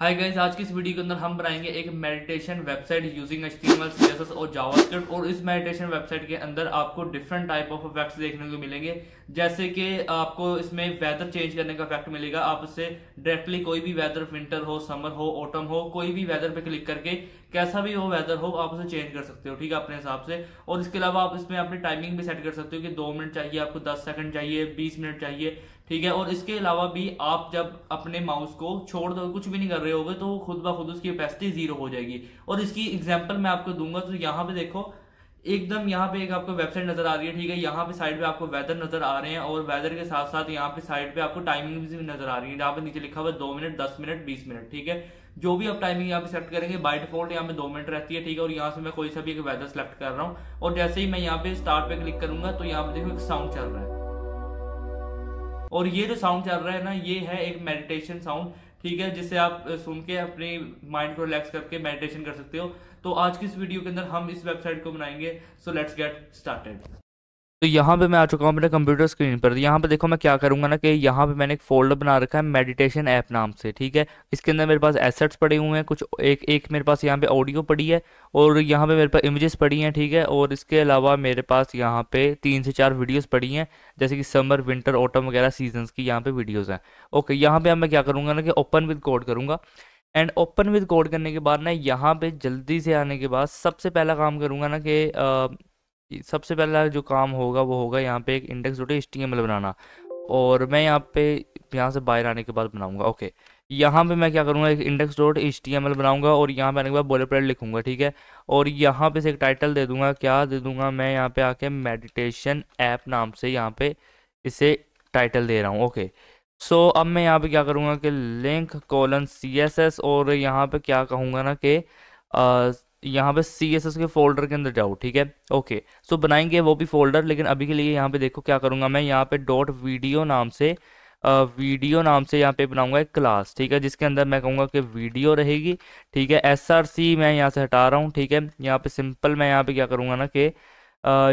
Hi guys, आज की इस वीडियो के अंदर हम बनाएंगे एक meditation website using HTML, CSS और जावास्क्रिप्ट। और इस मेडिटेशन वेबसाइट के अंदर आपको डिफरेंट टाइप ऑफ इफेक्ट्स देखने को मिलेंगे। जैसे कि आपको इसमें वेदर चेंज करने का इफेक्ट मिलेगा। आप इससे डायरेक्टली कोई भी वेदर, विंटर हो, समर हो, ऑटम हो, कोई भी वेदर पे क्लिक करके कैसा भी वो वेदर हो आप उसे चेंज कर सकते हो, ठीक है, अपने हिसाब से। और इसके अलावा आप इसमें अपनी टाइमिंग भी सेट कर सकते हो कि 2 मिनट चाहिए आपको, 10 सेकंड चाहिए, 20 मिनट चाहिए, ठीक है। और इसके अलावा भी आप जब अपने माउस को छोड़ दो, कुछ भी नहीं कर रहे होगे, तो वो खुद ब खुद उसकी कैपेसिटी जीरो हो जाएगी। और इसकी एग्जांपल मैं आपको दूंगा। तो यहाँ पे देखो, एकदम यहाँ पे एक आपको वेबसाइट नजर आ रही है, ठीक है। यहाँ पे साइड पे आपको वेदर नजर आ रहे हैं और वेदर के साथ साथ यहाँ पे साइड पे आपको टाइमिंग भी नजर आ रही है, जहाँ पे नीचे लिखा हुआ है 2 मिनट, 10 मिनट, 20 मिनट, ठीक है। जो भी आप टाइमिंग यहाँ पे सेलेक्ट करेंगे बाय डिफॉल्ट यहाँ पे 2 मिनट रहती है, ठीक है। और यहाँ से मैं कोई सा भी एक वेदर सेलेक्ट कर रहा हूँ और जैसे ही मैं यहाँ पे स्टार्ट पे क्लिक करूंगा तो यहाँ पे देखो एक साउंड चल रहा है। और ये जो साउंड चल रहा है ना, ये है एक मेडिटेशन साउंड, ठीक है, जिससे आप सुन के अपने माइंड को रिलैक्स करके मेडिटेशन कर सकते हो। तो आज की इस वीडियो के अंदर हम इस वेबसाइट को बनाएंगे। So let's get started. तो यहाँ पे मैं आ चुका हूँ अपने कंप्यूटर स्क्रीन पर। यहाँ पे देखो मैं क्या करूँगा ना कि यहाँ पे मैंने एक फोल्डर बना रखा है मेडिटेशन ऐप नाम से, ठीक है। इसके अंदर मेरे पास एसेट्स पड़े हुए हैं कुछ, एक एक मेरे पास यहाँ पे ऑडियो पड़ी है और यहाँ पे मेरे पास इमेजेस पड़ी हैं, ठीक है। और इसके अलावा मेरे पास यहाँ पे 3 से 4 वीडियोस पड़ी हैं, जैसे कि समर, विंटर, ऑटम वगैरह सीजन्स की यहाँ पे वीडियोज़ हैं। ओके, यहाँ पे अब मैं क्या करूँगा ना कि ओपन विद कोड करूँगा। एंड ओपन विद कोड करने के बाद ना यहाँ पे जल्दी से आने के बाद सबसे पहला काम करूँगा ना कि सबसे पहला जो काम होगा वो होगा यहाँ पे एक इंडेक्स डॉट HTML बनाना। और मैं यहाँ से बाहर आने के बाद बनाऊंगा। ओके, यहाँ पे मैं क्या करूँगा, एक इंडेक्स डॉट HTML बनाऊंगा और यहाँ पे आने के बाद बोले प्लेट लिखूंगा, ठीक है। और यहाँ पे से एक टाइटल दे दूंगा, क्या दे दूंगा मैं यहाँ पे आके मेडिटेशन ऐप नाम से यहाँ पे इसे टाइटल दे रहा हूँ। ओके, सो अब मैं यहाँ पे क्या करूँगा कि लिंक कोलन CSS और यहाँ पे क्या कहूँगा ना कि यहाँ पे CSS के फोल्डर के अंदर जाओ, ठीक है। ओके, सो बनाएंगे वो भी फोल्डर, लेकिन अभी के लिए यहाँ पे देखो क्या करूँगा मैं, यहाँ पे डॉट वीडियो नाम से यहाँ पे बनाऊंगा एक क्लास, ठीक है, जिसके अंदर मैं कहूँगा कि वीडियो रहेगी, ठीक है। SRC मैं यहाँ से हटा रहा हूँ, ठीक है। यहाँ पे सिंपल मैं यहाँ पे क्या करूँगा ना कि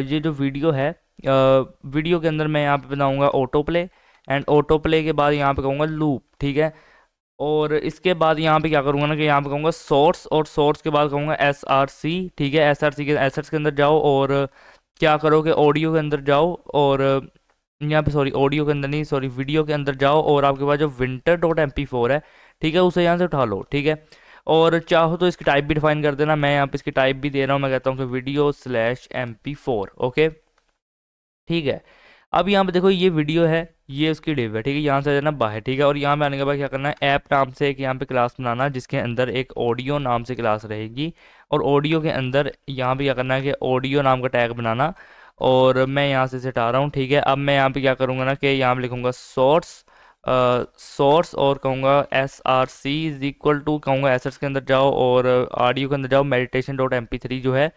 ये जो वीडियो है, वीडियो के अंदर मैं यहाँ पे बनाऊंगा auto play. And auto play के बाद यहाँ पे कहूँगा लूप, ठीक है। और इसके बाद यहाँ पे क्या करूँगा ना कि यहाँ पे कहूँगा सोर्स, और सोर्स के बाद कहूँगा SRC, ठीक है। SRC के एसेट्स के अंदर जाओ और क्या करो कि ऑडियो के अंदर जाओ और यहाँ पे सॉरी ऑडियो के अंदर नहीं, सॉरी वीडियो के अंदर जाओ और आपके पास जो winter.mp4 है, ठीक है, उसे यहाँ से उठा लो, ठीक है। और चाहो तो इसकी टाइप भी डिफाइन कर देना। मैं यहाँ पे इसकी टाइप भी दे रहा हूँ, मैं कहता हूँ कि वीडियो/mp4। ओके, ठीक है। अब यहाँ पे देखो ये वीडियो है, ये उसकी डिव है, ठीक है। यहाँ से जाना बाहर, ठीक है। और यहाँ पे आने के बाद क्या करना है, ऐप नाम से एक यहाँ पे क्लास बनाना, जिसके अंदर एक ऑडियो नाम से क्लास रहेगी। और ऑडियो के अंदर यहाँ पे क्या करना है कि ऑडियो नाम का टैग बनाना। और मैं यहाँ से इसे हटा रहा हूँ, ठीक है। अब मैं यहाँ पे क्या करूँगा ना कि यहाँ पे लिखूंगा सोर्स और कहूँगा SRC इज इक्वल टू, कहूँगा एसेट्स के अंदर जाओ और ऑडियो के अंदर जाओ, meditation.mp3 जो है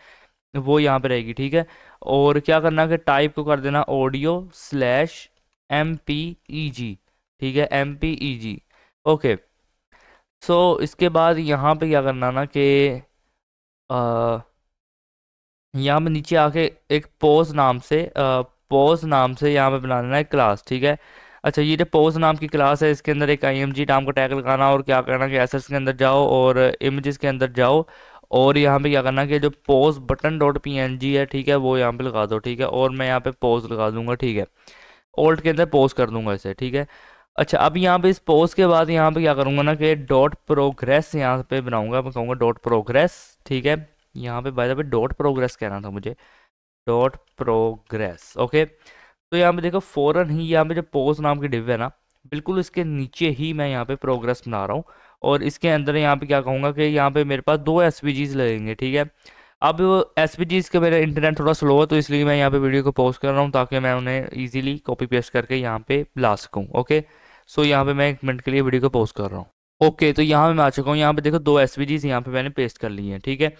वो यहाँ पे रहेगी, ठीक है। और क्या करना कि टाइप को कर देना audio/MPEG, ठीक है, MPEG। ओके, सो इसके बाद यहाँ पे क्या करना ना कि यहाँ पे नीचे आके एक पोज नाम से यहाँ पे बना देना है क्लास, ठीक है। अच्छा, ये जो पोज नाम की क्लास है, इसके अंदर एक IMG नाम का टैग लगाना और क्या करना कि एसेट्स के अंदर जाओ और इमेजेस के अंदर जाओ और यहाँ पे क्या करना कि जो पोज बटन डॉट PNG है, ठीक है, वो यहाँ पे लगा दो, ठीक है। और मैं यहाँ पे पोज लगा दूंगा, ठीक है। ओल्ड के अंदर पोज कर दूंगा इसे, ठीक है। अच्छा, अब यहाँ पे इस पोज के बाद यहाँ पे क्या करूँगा ना कि डॉट प्रोग्रेस यहाँ पे बनाऊंगा, मैं कहूँगा डॉट प्रोग्रेस, ठीक है। यहाँ पे bye the way dot progress कहना था मुझे, डॉट प्रोग्रेस। ओके, तो यहाँ पे देखो फौरन ही यहाँ पे जो पोज नाम की डिव है ना, बिल्कुल इसके नीचे ही मैं यहाँ पे प्रोग्रेस बना रहा हूँ। और इसके अंदर यहाँ पे क्या कहूँगा कि यहाँ पे मेरे पास 2 SVGs लगेंगे, ठीक है। अब SVGs के मेरा इंटरनेट थोड़ा स्लो है, तो इसलिए मैं यहाँ पे वीडियो को पॉज कर रहा हूँ ताकि मैं उन्हें इजीली कॉपी पेस्ट करके यहाँ पे ला सकूँ। ओके, सो यहाँ पे मैं 1 मिनट के लिए वीडियो को पॉज कर रहा हूँ। ओके, तो यहाँ पे मैं आ चुका हूँ। यहाँ पे देखो 2 SVGs यहाँ पे मैंने पेस्ट कर लिए हैं, ठीक है।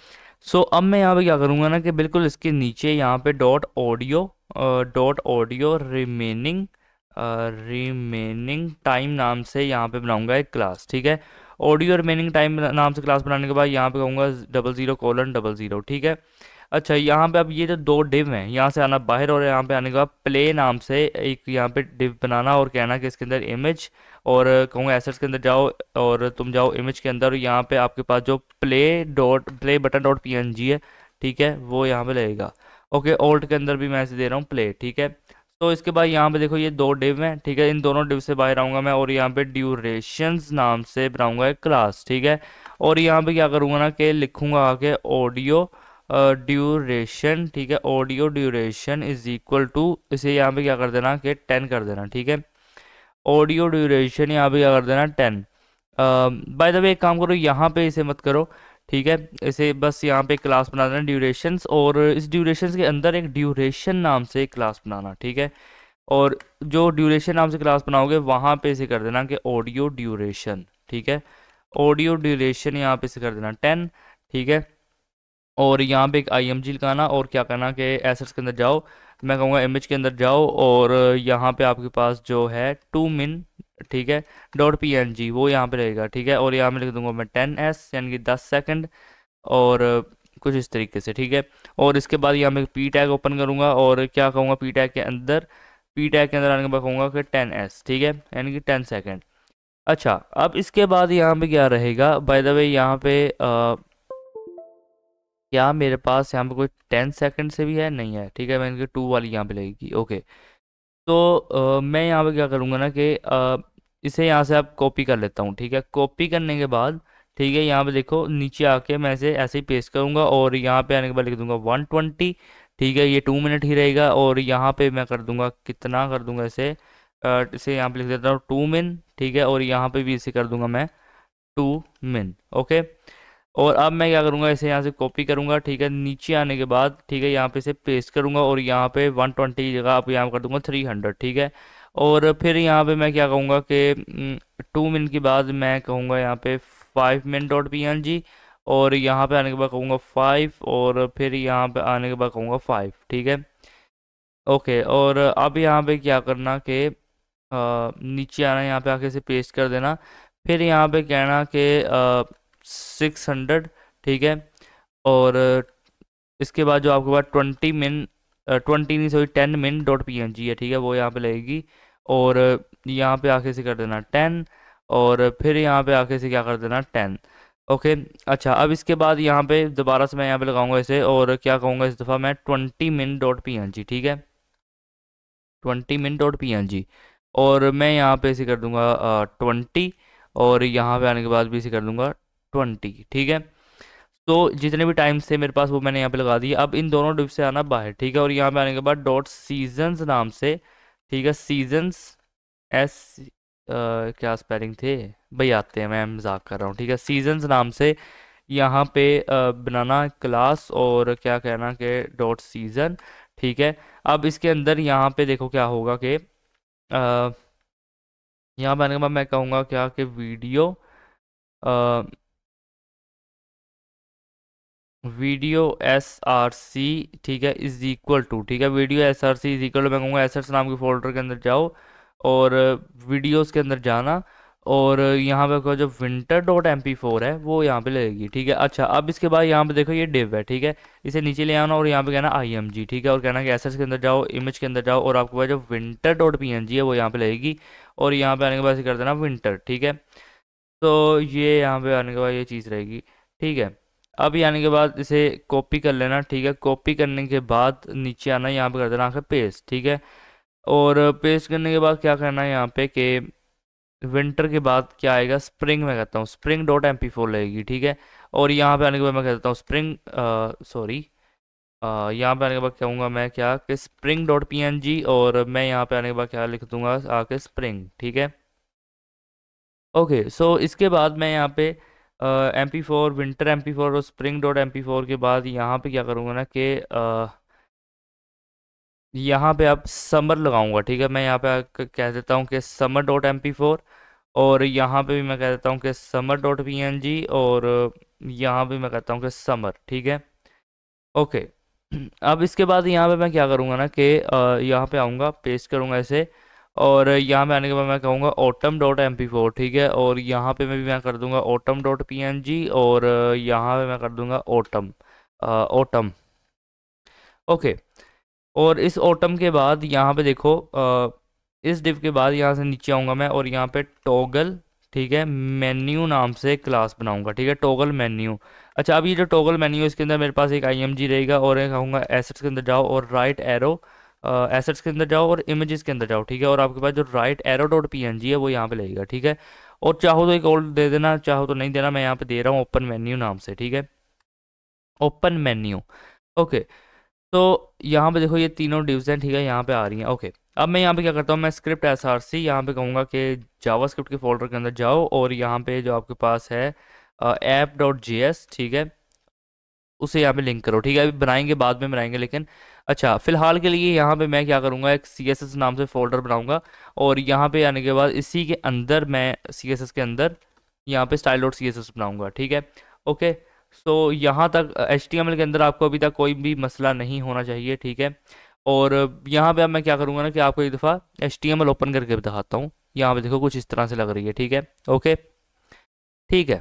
सो अब मैं यहाँ पे क्या करूँगा ना कि बिल्कुल इसके नीचे यहाँ पे डॉट ऑडियो रिमेनिंग टाइम नाम से यहाँ पे बनाऊंगा एक क्लास, ठीक है। ऑडियो रिमेनिंग टाइम नाम से क्लास बनाने के बाद यहाँ पे कहूँगा 00:00, ठीक है। अच्छा, यहाँ पे अब ये जो दो डिव हैं, यहाँ से आना बाहर और यहाँ पे आने के बाद प्ले नाम से एक यहाँ पे डिव बनाना और कहना कि इसके अंदर इमेज, और कहूँगा एसेट्स के अंदर जाओ और तुम जाओ इमेज के अंदर, और यहाँ पे आपके पास जो प्ले बटन डॉट पीएनजी है, ठीक है, वो यहाँ पे लगेगा। ओके, ओल्ट के अंदर भी मैं ऐसे दे रहा हूँ प्ले, ठीक है। तो इसके बाद यहाँ पे देखो ये दो डिव हैं, ठीक है, इन दोनों डिव से बाहर आऊँगा मैं और यहाँ पे ड्यूरेशंस नाम से बनाऊंगा एक क्लास, ठीक है। और यहाँ पे क्या करूँगा ना कि लिखूंगा आके ऑडियो ड्यूरेशन, ठीक है, audio duration is equal to, इसे यहाँ पे क्या कर देना कि 10 कर देना, ठीक है। ऑडियो ड्यूरेशन यहाँ पे क्या कर देना 10। बाय द वे एक काम करो, यहाँ पे इसे मत करो, ठीक है, इसे बस यहाँ पे क्लास बना देना ड्यूरेशंस, और इस ड्यूरेशंस के अंदर एक ड्यूरेशन नाम से एक क्लास बनाना, ठीक है। और जो ड्यूरेशन नाम से क्लास बनाओगे वहाँ पे इसे कर देना कि ऑडियो ड्यूरेशन, ठीक है, ऑडियो ड्यूरेशन यहाँ पे इसे कर देना 10, ठीक है। और यहाँ पे एक IMG लगाना और क्या करना कि एसेट्स के अंदर जाओ, मैं कहूँगा इमेज के अंदर जाओ और यहाँ पे आपके पास जो है 2min, ठीक है, डॉट PNG वो यहाँ पे रहेगा, ठीक है। और यहाँ में लिख दूंगा मैं 10s यानी कि 10 सेकंड, और कुछ इस तरीके से, ठीक है। और इसके बाद यहाँ मैं पी टैग ओपन करूँगा और क्या कहूँगा पी टैग के अंदर आने के बाद कहूँगा कि 10s, ठीक है, यानी कि 10 सेकंड। अच्छा, अब इसके बाद यहाँ पे क्या रहेगा, बाय द वे यहाँ पे क्या मेरे पास यहाँ पे कोई 10 सेकंड से भी है, नहीं है, ठीक है, मैं इनके 2 वाली यहाँ पे लगेगी। ओके, तो मैं यहाँ पे क्या करूँगा ना कि इसे यहाँ से आप कॉपी कर लेता हूँ, ठीक है। कॉपी करने के बाद, ठीक है, यहाँ पे देखो नीचे आके मैं इसे ऐसे ही पेस्ट करूँगा और यहाँ पे आने के बाद लिख दूंगा 120, ठीक है, ये 2 मिनट ही रहेगा। और यहाँ पे मैं कर दूंगा, कितना कर दूंगा इसे, इसे यहाँ पे लिख देता हूँ 2min, ठीक है। और यहाँ पे भी इसे कर दूंगा मैं 2min, ओके। और अब मैं क्या करूँगा, इसे यहाँ से कॉपी करूँगा, ठीक है, नीचे आने के बाद, ठीक है, यहाँ पे इसे पेस्ट करूँगा और यहाँ पे 120 की जगह आप यहाँ कर दूंगा 300, ठीक है। और फिर यहाँ पे मैं क्या कहूँगा कि 2min के बाद मैं कहूँगा यहाँ पे 5min डॉट PNG, और यहाँ पे आने के बाद कहूँगा 5, और फिर यहाँ पे आने के बाद कहूँगा 5, ठीक है। ओके, और अब यहाँ पे क्या करना कि नीचे आना, यहाँ पे आके इसे पेस्ट कर देना, फिर यहाँ पे कहना कि 600, ठीक है। और इसके बाद जो आपके पास 20 नहीं सॉरी 10min डॉट PNG है, ठीक है, वो यहाँ पे लगेगी। और यहाँ पे आके इसे कर देना 10, और फिर यहाँ पे आके इसे क्या कर देना 10, ओके। अच्छा, अब इसके बाद यहाँ पे दोबारा से मैं यहाँ पे लगाऊंगा इसे और क्या कहूँगा इस दफ़ा मैं 20min डॉट PNG, ठीक है, 20min डॉट PNG। और मैं यहाँ पे इसे कर दूंगा 20, और यहाँ पे आने के बाद भी इसे कर दूंगा 20, ठीक है। तो जितने भी टाइम्स थे मेरे पास वो मैंने यहाँ पे लगा दिए। अब इन दोनों डिव से आना बाहर, ठीक है, और यहाँ पे आने के बाद डॉट सीजन्स नाम से, ठीक है, सीजन्स एस क्या स्पेलिंग थे भाई, आते हैं, मैं मजाक कर रहा हूँ, ठीक है, सीजन्स नाम से यहाँ पे बनाना क्लास और क्या कहना कि डॉट सीजन, ठीक है। अब इसके अंदर यहाँ पे देखो क्या होगा कि यहाँ पे आने के बाद मैं कहूँगा क्या कि वीडियो SRC, ठीक है, इज इक्वल टू, ठीक है, video SRC is equal to, मैं कहूँगा एसेट्स नाम के फोल्डर के अंदर जाओ और वीडियोस के अंदर जाना, और यहाँ पे जो winter.mp4 है वो यहाँ पे लगेगी, ठीक है। अच्छा, अब इसके बाद यहाँ पे देखो ये div है, ठीक है, इसे नीचे ले आना और यहाँ पे कहना IMG, ठीक है, और कहना कि एसेट्स के अंदर जाओ, इमेज के अंदर जाओ, और आपके पास जो winter.png है वो यहाँ पे लगेगी, और यहाँ पे आने के बाद इसे कर देना विंटर, ठीक है। तो ये यहाँ पे आने के बाद ये चीज़ रहेगी, ठीक है। अब ये आने के बाद इसे कॉपी कर लेना, ठीक है, कॉपी करने के बाद नीचे आना, यहाँ पे कर देना आके पेस्ट, ठीक है। और पेस्ट करने के बाद क्या करना है यहाँ पे कि विंटर के बाद क्या आएगा, स्प्रिंग में कहता हूँ spring.mp4 लगेगी, ठीक है। और यहाँ पे आने के बाद मैं कहता हूँ स्प्रिंग सॉरी यहाँ पे आने के बाद कहूँगा मैं क्या कि spring.png, और मैं यहाँ पे आने के बाद क्या लिख दूंगा आके स्प्रिंग, ठीक है। ओके, सो इसके बाद मैं यहाँ पे MP4 विंटर MP4 और spring.mp4 के बाद यहाँ पे क्या करूँगा ना कि यहाँ पे आप समर लगाऊंगा, ठीक है, मैं यहाँ पे कह देता हूँ कि summer.mp4, और यहाँ पे भी मैं कह देता हूँ कि summer.png, और यहाँ पे मैं कहता हूँ कि समर, ठीक है। ओके, अब इसके बाद यहाँ पे मैं क्या करूँगा ना कि यहाँ पे आऊँगा, पेस्ट करूँगा इसे, और यहाँ पे आने के बाद मैं कहूँगा autumn.mp4, ठीक है। और यहाँ पे मैं कर दूँगा autumn.png, और यहाँ पे मैं कर दूँगा autumn, ओके। और इस ऑटम के बाद यहाँ पे देखो, इस डिव के बाद यहाँ से नीचे आऊँगा मैं और यहाँ पे टॉगल, ठीक है, मेन्यू नाम से क्लास बनाऊंगा, ठीक है, टॉगल मेन्यू। अच्छा, अब ये जो टॉगल मेन्यू है इसके अंदर मेरे पास एक आईएमजी रहेगा और एक कहूँगा एसेट्स के अंदर जाओ और राइट एरो, एसेट्स के अंदर जाओ और इमेजेस के अंदर जाओ, ठीक है, और आपके पास जो राइट एरो डॉट पीएनजी है वो यहाँ पे लगेगा, ठीक है। और चाहो तो एक और दे देना, चाहो तो नहीं देना, मैं यहाँ पे दे रहा हूँ ओपन मेन्यू नाम से, ठीक है, ओपन मेन्यू। ओके। तो यहाँ पे देखो ये तीनों डिव्स हैं, ठीक है, यहाँ पे आ रही हैं। ओके। अब मैं यहाँ पे क्या करता हूँ, मैं स्क्रिप्ट एसआरसी यहाँ पे कहूँगा कि जावा स्क्रिप्ट के फोल्डर के अंदर जाओ और यहाँ पे जो आपके पास है ऐप डॉट जी एस, ठीक है, उसे यहाँ पे लिंक करो, ठीक है, अभी बनाएंगे, बाद में बनाएंगे, लेकिन अच्छा फिलहाल के लिए यहाँ पे मैं क्या करूँगा, एक सी एस एस नाम से फोल्डर बनाऊंगा और यहाँ पे आने के बाद इसी के अंदर मैं सी एस एस के अंदर यहाँ पे style dot C S S बनाऊंगा, ठीक है। ओके। सो यहाँ तक एच टी एम एल के अंदर आपको अभी तक कोई भी मसला नहीं होना चाहिए, ठीक है। और यहाँ पे अब मैं क्या करूँगा ना कि आपको एक दफ़ा H T M L open करके दिखाता हूँ। यहाँ पे देखो कुछ इस तरह से लग रही है, ठीक है। ओके। ठीक है।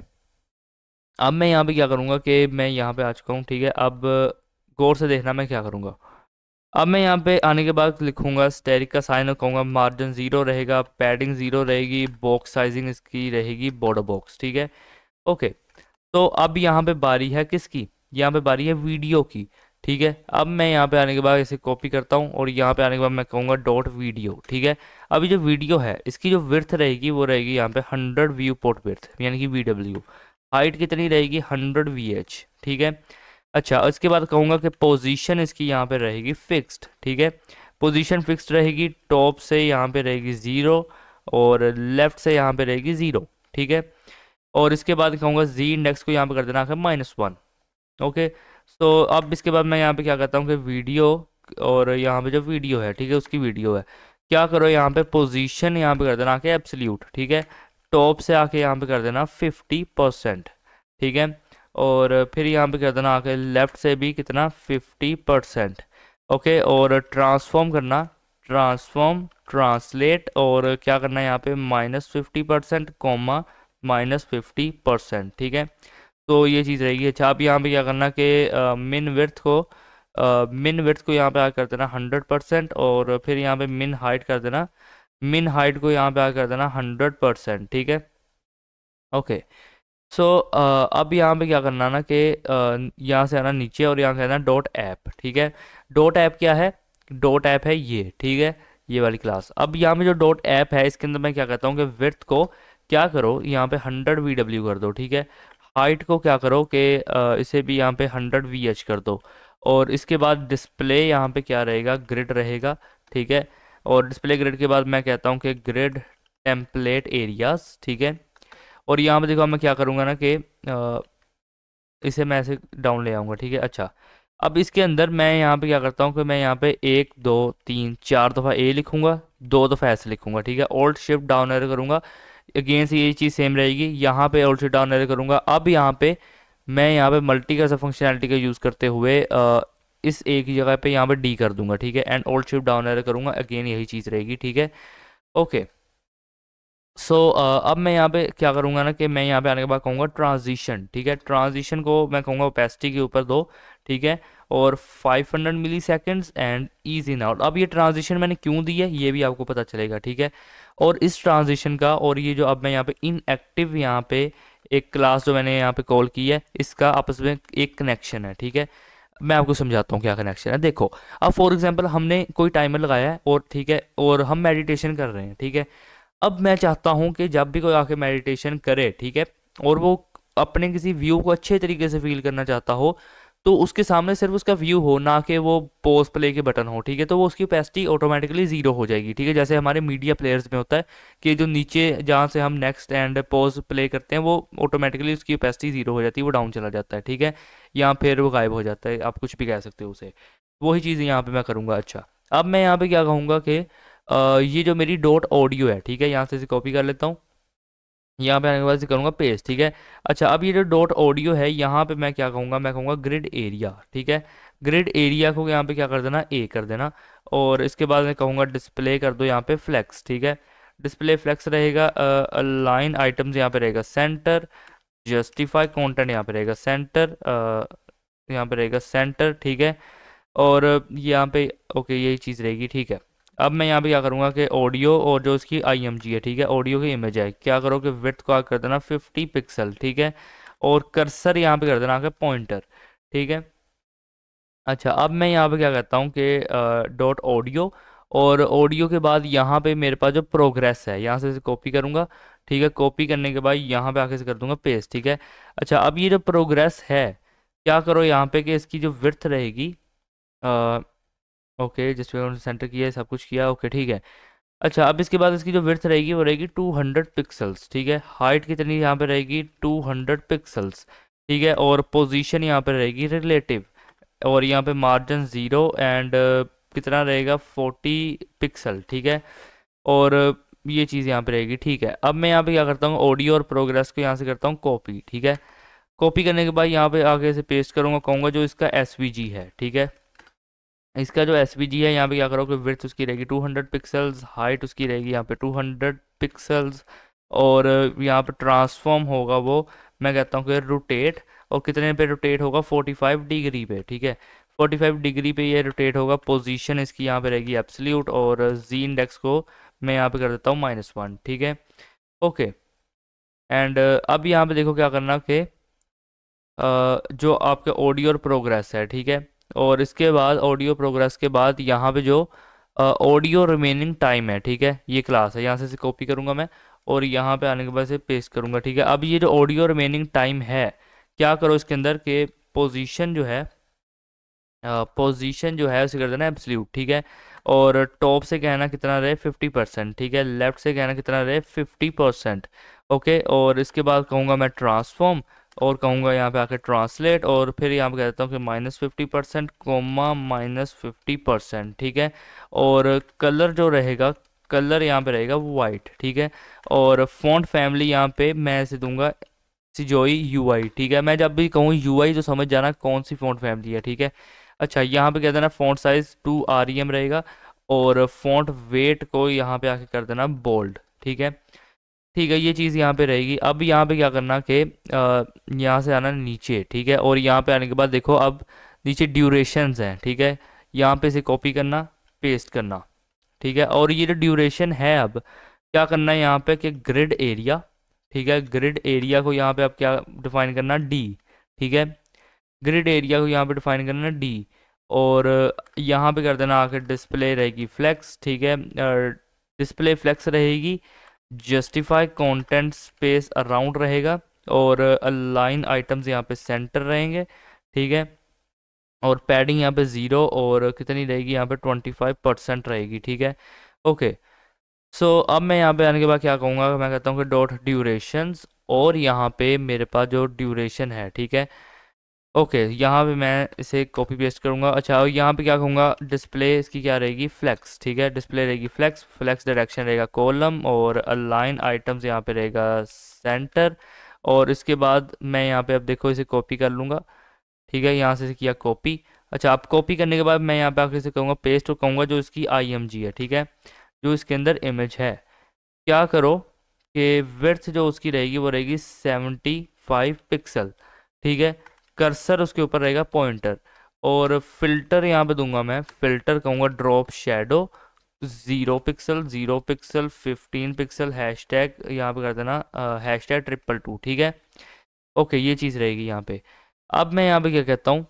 अब मैं यहाँ पे क्या करूँगा कि मैं यहाँ पे आ चुका हूँ, ठीक है। अब गौर से देखना मैं क्या करूँगा। अब मैं यहाँ पे आने के बाद लिखूंगा स्टेरिक का साइन और कहूँगा मार्जिन 0 रहेगा, पैडिंग 0 रहेगी, बॉक्स साइजिंग इसकी रहेगी बॉर्डर बॉक्स, ठीक है। ओके। तो अब यहाँ पे बारी है किसकी, यहाँ पे बारी है वीडियो की, ठीक है। अब मैं यहाँ पे आने के बाद इसे कॉपी करता हूँ और यहाँ पे आने के बाद मैं कहूँगा डॉट वीडियो, ठीक है। अभी जो वीडियो है इसकी जो विड्थ रहेगी वो रहेगी यहाँ पे 100 व्यू पोर्ट विड्थ, यानी कि VW। हाइट कितनी रहेगी, 100 VH, ठीक है। अच्छा, इसके बाद कहूँगा कि पोजीशन इसकी यहाँ पे रहेगी फिक्स्ड, ठीक है। पोजीशन फिक्स्ड रहेगी, टॉप से यहाँ पे रहेगी 0 और लेफ्ट से यहाँ पे रहेगी 0, ठीक है। और इसके बाद कहूँगा जी इंडेक्स को यहाँ पे कर देना है -1। ओके। सो अब इसके बाद मैं यहाँ पे क्या करता हूँ कि वीडियो, और यहाँ पे जो वीडियो है, ठीक है, उसकी वीडियो है, क्या करो यहाँ पे पोजीशन यहाँ पे कर देना आके एब्सोल्यूट, ठीक है। टॉप से आके यहाँ पे कर देना 50%, ठीक है। और फिर यहाँ पे कर देना आके लेफ्ट से भी कितना 50%। ओके। और ट्रांसफॉर्म करना, ट्रांसफॉर्म ट्रांसलेट, और क्या करना है यहाँ पे -50% कॉमा -50%, ठीक है। तो ये चीज़ रहेगी। अच्छा, आप यहाँ पे क्या करना कि मिन विड्थ को यहाँ पे आ कर देना 100% और फिर यहाँ पे मिन हाइट कर देना, मिन हाइट को यहाँ पे आ कर देना 100%, ठीक है। ओके। सो अब यहाँ पे क्या करना ना कि यहाँ से आना नीचे और यहाँ कहना डॉट ऐप, ठीक है। डॉट ऐप क्या है, डॉट ऐप है ये, ठीक है, ये वाली क्लास। अब यहाँ पे जो डॉट ऐप है इसके अंदर मैं क्या कहता हूँ कि विड्थ को क्या करो यहाँ पे 100 VW कर दो, ठीक है। हाइट को क्या करो कि इसे भी यहाँ पे 100 VH कर दो। और इसके बाद डिस्प्ले यहाँ पे क्या रहेगा, ग्रिड रहेगा, ठीक है। और डिस्प्ले ग्रिड के बाद मैं कहता हूँ कि ग्रिड टेम्पलेट एरियाज, ठीक है। और यहाँ पे देखो मैं क्या करूँगा ना कि इसे मैं ऐसे डाउन ले आऊँगा, ठीक है। अच्छा, अब इसके अंदर मैं यहाँ पे क्या करता हूँ कि मैं यहाँ पे 1 2 3 4 दफ़ा ए लिखूँगा, 2 दफ़ा ऐसे लिखूँगा, ठीक है। ऑल्ट शिफ्ट डाउन एरो करूँगा, अगेन से ये चीज़ सेम रहेगी। यहाँ पे ऑल्ट शिफ्ट डाउन एरो करूँगा। अब यहाँ पे मैं यहाँ पे मल्टी का फंक्शनैलिटी का यूज़ करते हुए इस ए की जगह पे यहाँ पे डी कर दूंगा, ठीक है। And alt shift down arrow करूँगा, अगेन यही चीज़ रहेगी, ठीक है। ओके। सो अब मैं यहाँ पे क्या करूँगा ना कि मैं यहाँ पे आने के बाद कहूँगा ट्रांजिशन, ठीक है। ट्रांजिशन को मैं कहूँगा ओपेसिटी के ऊपर दो, ठीक है। और 500 milliseconds and ease in out. अब ये ट्रांजिशन मैंने क्यों दी है ये भी आपको पता चलेगा, ठीक है। और इस ट्रांजिशन का और ये जो अब मैं यहाँ पे इनएक्टिव यहाँ पे एक क्लास जो मैंने यहाँ पे कॉल की है इसका आपस में एक कनेक्शन है, ठीक है। मैं आपको समझाता हूँ क्या कनेक्शन है। देखो, अब फॉर एग्जांपल हमने कोई टाइमर लगाया है और ठीक है, और हम मेडिटेशन कर रहे हैं, ठीक है। अब मैं चाहता हूं कि जब भी कोई आके मेडिटेशन करे, ठीक है, और वो अपने किसी व्यू को अच्छे तरीके से फील करना चाहता हो, तो उसके सामने सिर्फ उसका व्यू हो, ना कि वो पोज प्ले के बटन हो, ठीक है। तो वो उसकी ओपेसिटी ऑटोमेटिकली 0 हो जाएगी, ठीक है। जैसे हमारे मीडिया प्लेयर्स में होता है कि जो नीचे जहाँ से हम नेक्स्ट एंड पोज प्ले करते हैं वो ऑटोमेटिकली उसकी ओपेसिटी 0 हो जाती है, वो डाउन चला जाता है, ठीक है, या फिर वो गायब हो जाता है, आप कुछ भी कह सकते हो उसे। वही चीज़ यहाँ पे मैं करूँगा। अच्छा, अब मैं यहाँ पे क्या कहूँगा कि ये जो मेरी डॉट ऑडियो है, ठीक है, यहाँ से इसे कॉपी कर लेता हूँ, यहाँ पे आने के बाद इसे करूँगा पेस्ट, ठीक है। अच्छा, अब ये जो डॉट ऑडियो है यहाँ पे मैं क्या कहूँगा, मैं कहूँगा ग्रिड एरिया, ठीक है। ग्रिड एरिया को यहाँ पे क्या कर देना, ए कर देना। और इसके बाद मैं कहूँगा डिस्प्ले कर दो यहाँ पे फ्लेक्स, ठीक है। डिस्प्ले फ्लेक्स रहेगा, लाइन आइटम्स यहाँ पे रहेगा सेंटर, जस्टिफाई कंटेंट यहाँ पे रहेगा सेंटर, यहाँ पे रहेगा सेंटर, ठीक है। और यहाँ पे ओके यही चीज़ रहेगी, ठीक है। अब मैं यहाँ पे क्या करूँगा कि ऑडियो और जो उसकी आईएमजी है, ठीक है, ऑडियो की इमेज है, क्या करो कि विड्थ को कर देना 50 पिक्सल, ठीक है, और कर्सर यहाँ पे कर देना आके पॉइंटर, ठीक है। अच्छा, अब मैं यहाँ पे क्या करता हूँ कि डॉट ऑडियो, और ऑडियो के बाद यहाँ पे मेरे पास जो प्रोग्रेस है यहाँ से इसे कॉपी करूँगा, ठीक है। कॉपी करने के बाद यहाँ पे आके से कर दूंगा पेस्ट, ठीक है। अच्छा, अब ये जो प्रोग्रेस है, क्या करो यहाँ पे कि इसकी जो विड्थ रहेगी, ओके जिस पे उन्होंने सेंटर किया है, सब कुछ किया, ओके ठीक है। अच्छा, अब इसके बाद इसकी जो विड्थ रहेगी वो रहेगी 200 पिक्सल्स, ठीक है। हाइट कितनी यहाँ पे रहेगी 200 पिक्सल्स, ठीक है। और पोजीशन यहाँ पे रहेगी रिलेटिव, और यहाँ पे मार्जिन 0 एंड कितना रहेगा 40 पिक्सल, ठीक है। और ये चीज़ यहाँ पे रहेगी, ठीक है। अब मैं यहाँ पे क्या करता हूँ, ऑडियो और प्रोग्रेस को यहाँ से करता हूँ कॉपी, ठीक है। कॉपी करने के बाद यहाँ पे आगे से पेस्ट करूँगा, कहूँगा जो इसका एसवीजी है, ठीक है। इसका जो एसवीजी है यहाँ पे क्या करो कि विड्थ उसकी रहेगी 200 पिक्सल्स, हाइट उसकी रहेगी यहाँ पे 200 पिक्सल्स, और यहाँ पे ट्रांसफॉर्म होगा वो, मैं कहता हूँ कि रोटेट, और कितने पे रोटेट होगा 45 डिग्री पे, ठीक है। 45 डिग्री पे ये रोटेट होगा। पोजीशन इसकी यहाँ पे रहेगी एब्सोल्यूट, और जी इंडेक्स को मैं यहाँ पे कर देता हूँ -1, ठीक है। ओके, एंड अब यहाँ पे देखो क्या करना कि जो आपके ऑडियो और प्रोग्रेस है, ठीक है, और इसके बाद ऑडियो प्रोग्रेस के बाद यहाँ पे जो ऑडियो रिमेनिंग टाइम है, ठीक है, ये क्लास है, यहाँ से कॉपी करूँगा मैं, और यहाँ पे आने के बाद से पेस्ट करूँगा, ठीक है। अब ये जो ऑडियो रिमेनिंग टाइम है, क्या करो इसके अंदर के पोजीशन जो है, पोजीशन जो है उसे कर देना एब्सोल्यूट, ठीक है। और टॉप से कहना कितना रहे 50%, ठीक है। लेफ्ट से कहना कितना रहे 50%, ओके। और इसके बाद कहूँगा मैं ट्रांसफॉर्म, और कहूँगा यहाँ पे आके ट्रांसलेट, और फिर यहाँ पे कह देता हूँ कि -50% कोमा -50%, ठीक है। और कलर जो रहेगा, कलर यहाँ पे रहेगा वाइट, ठीक है। और फॉन्ट फैमिली यहाँ पे मैं ऐसे दूंगा सिजोई यूआई, ठीक है। मैं जब भी कहूँ यूआई तो समझ जाना कौन सी फॉन्ट फैमिली है, ठीक है। अच्छा, यहाँ पे कह देना फॉन्ट साइज 2 REM रहेगा, और फॉन्ट वेट को यहाँ पे आके कर देना बोल्ड, ठीक है। ठीक है, ये चीज़ यहाँ पे रहेगी। अब यहाँ पे क्या करना कि यहाँ से आना नीचे, ठीक है, और यहाँ पे आने के बाद देखो अब नीचे ड्यूरेशंस हैं, ठीक है। यहाँ पे इसे कॉपी करना, पेस्ट करना, ठीक है। और ये जो ड्यूरेशन है, अब क्या करना है यहाँ पे कि ग्रिड एरिया, ठीक है, ग्रिड एरिया को यहाँ पे अब क्या डिफाइन करना डी, ठीक है। ग्रिड एरिया को यहाँ पे डिफाइन करना डी, और यहाँ पे कर देना आकर डिस्प्ले रहेगी फ्लेक्स, ठीक है। डिस्प्ले फ्लेक्स रहेगी, जस्टिफाई कंटेंट स्पेस अराउंड रहेगा, और अलाइन आइटम्स यहाँ पे सेंटर रहेंगे, ठीक है। और पैडिंग यहाँ पे 0, और कितनी रहेगी यहाँ पे 25% रहेगी, ठीक है। ओके, सो अब मैं यहाँ पे आने के बाद क्या कहूँगा, मैं कहता हूँ कि डॉट ड्यूरेशंस, और यहाँ पे मेरे पास जो ड्यूरेशन है, ठीक है, ओके, यहाँ पे मैं इसे कॉपी पेस्ट करूँगा। अच्छा, और यहाँ पे क्या कहूँगा, डिस्प्ले इसकी क्या रहेगी फ्लेक्स, ठीक है, डिस्प्ले रहेगी फ्लेक्स, फ्लेक्स डायरेक्शन रहेगा कॉलम, और अलाइन आइटम्स यहाँ पे रहेगा सेंटर। और इसके बाद मैं यहाँ पे अब देखो इसे कॉपी कर लूँगा, ठीक है, यहाँ से किया कॉपी। अच्छा, अब कॉपी करने के बाद मैं यहाँ पे आकर इसे कहूँगा पेस्ट, और कहूँगा जो इसकी आईएमजी है, ठीक है, जो इसके अंदर इमेज है, क्या करो कि विड्थ जो उसकी रहेगी वो रहेगी 75 पिक्सल, ठीक है। कर्सर उसके ऊपर रहेगा पॉइंटर, और फिल्टर यहाँ पे दूंगा मैं, फिल्टर कहूँगा drop shadow 0 pixel, 0 pixel, 15 pixel, hashtag यहाँ पे कर देना हैशटैग 222, ठीक है। ओके, ये चीज़ रहेगी यहाँ पे। अब मैं यहाँ पे क्या कहता हूँ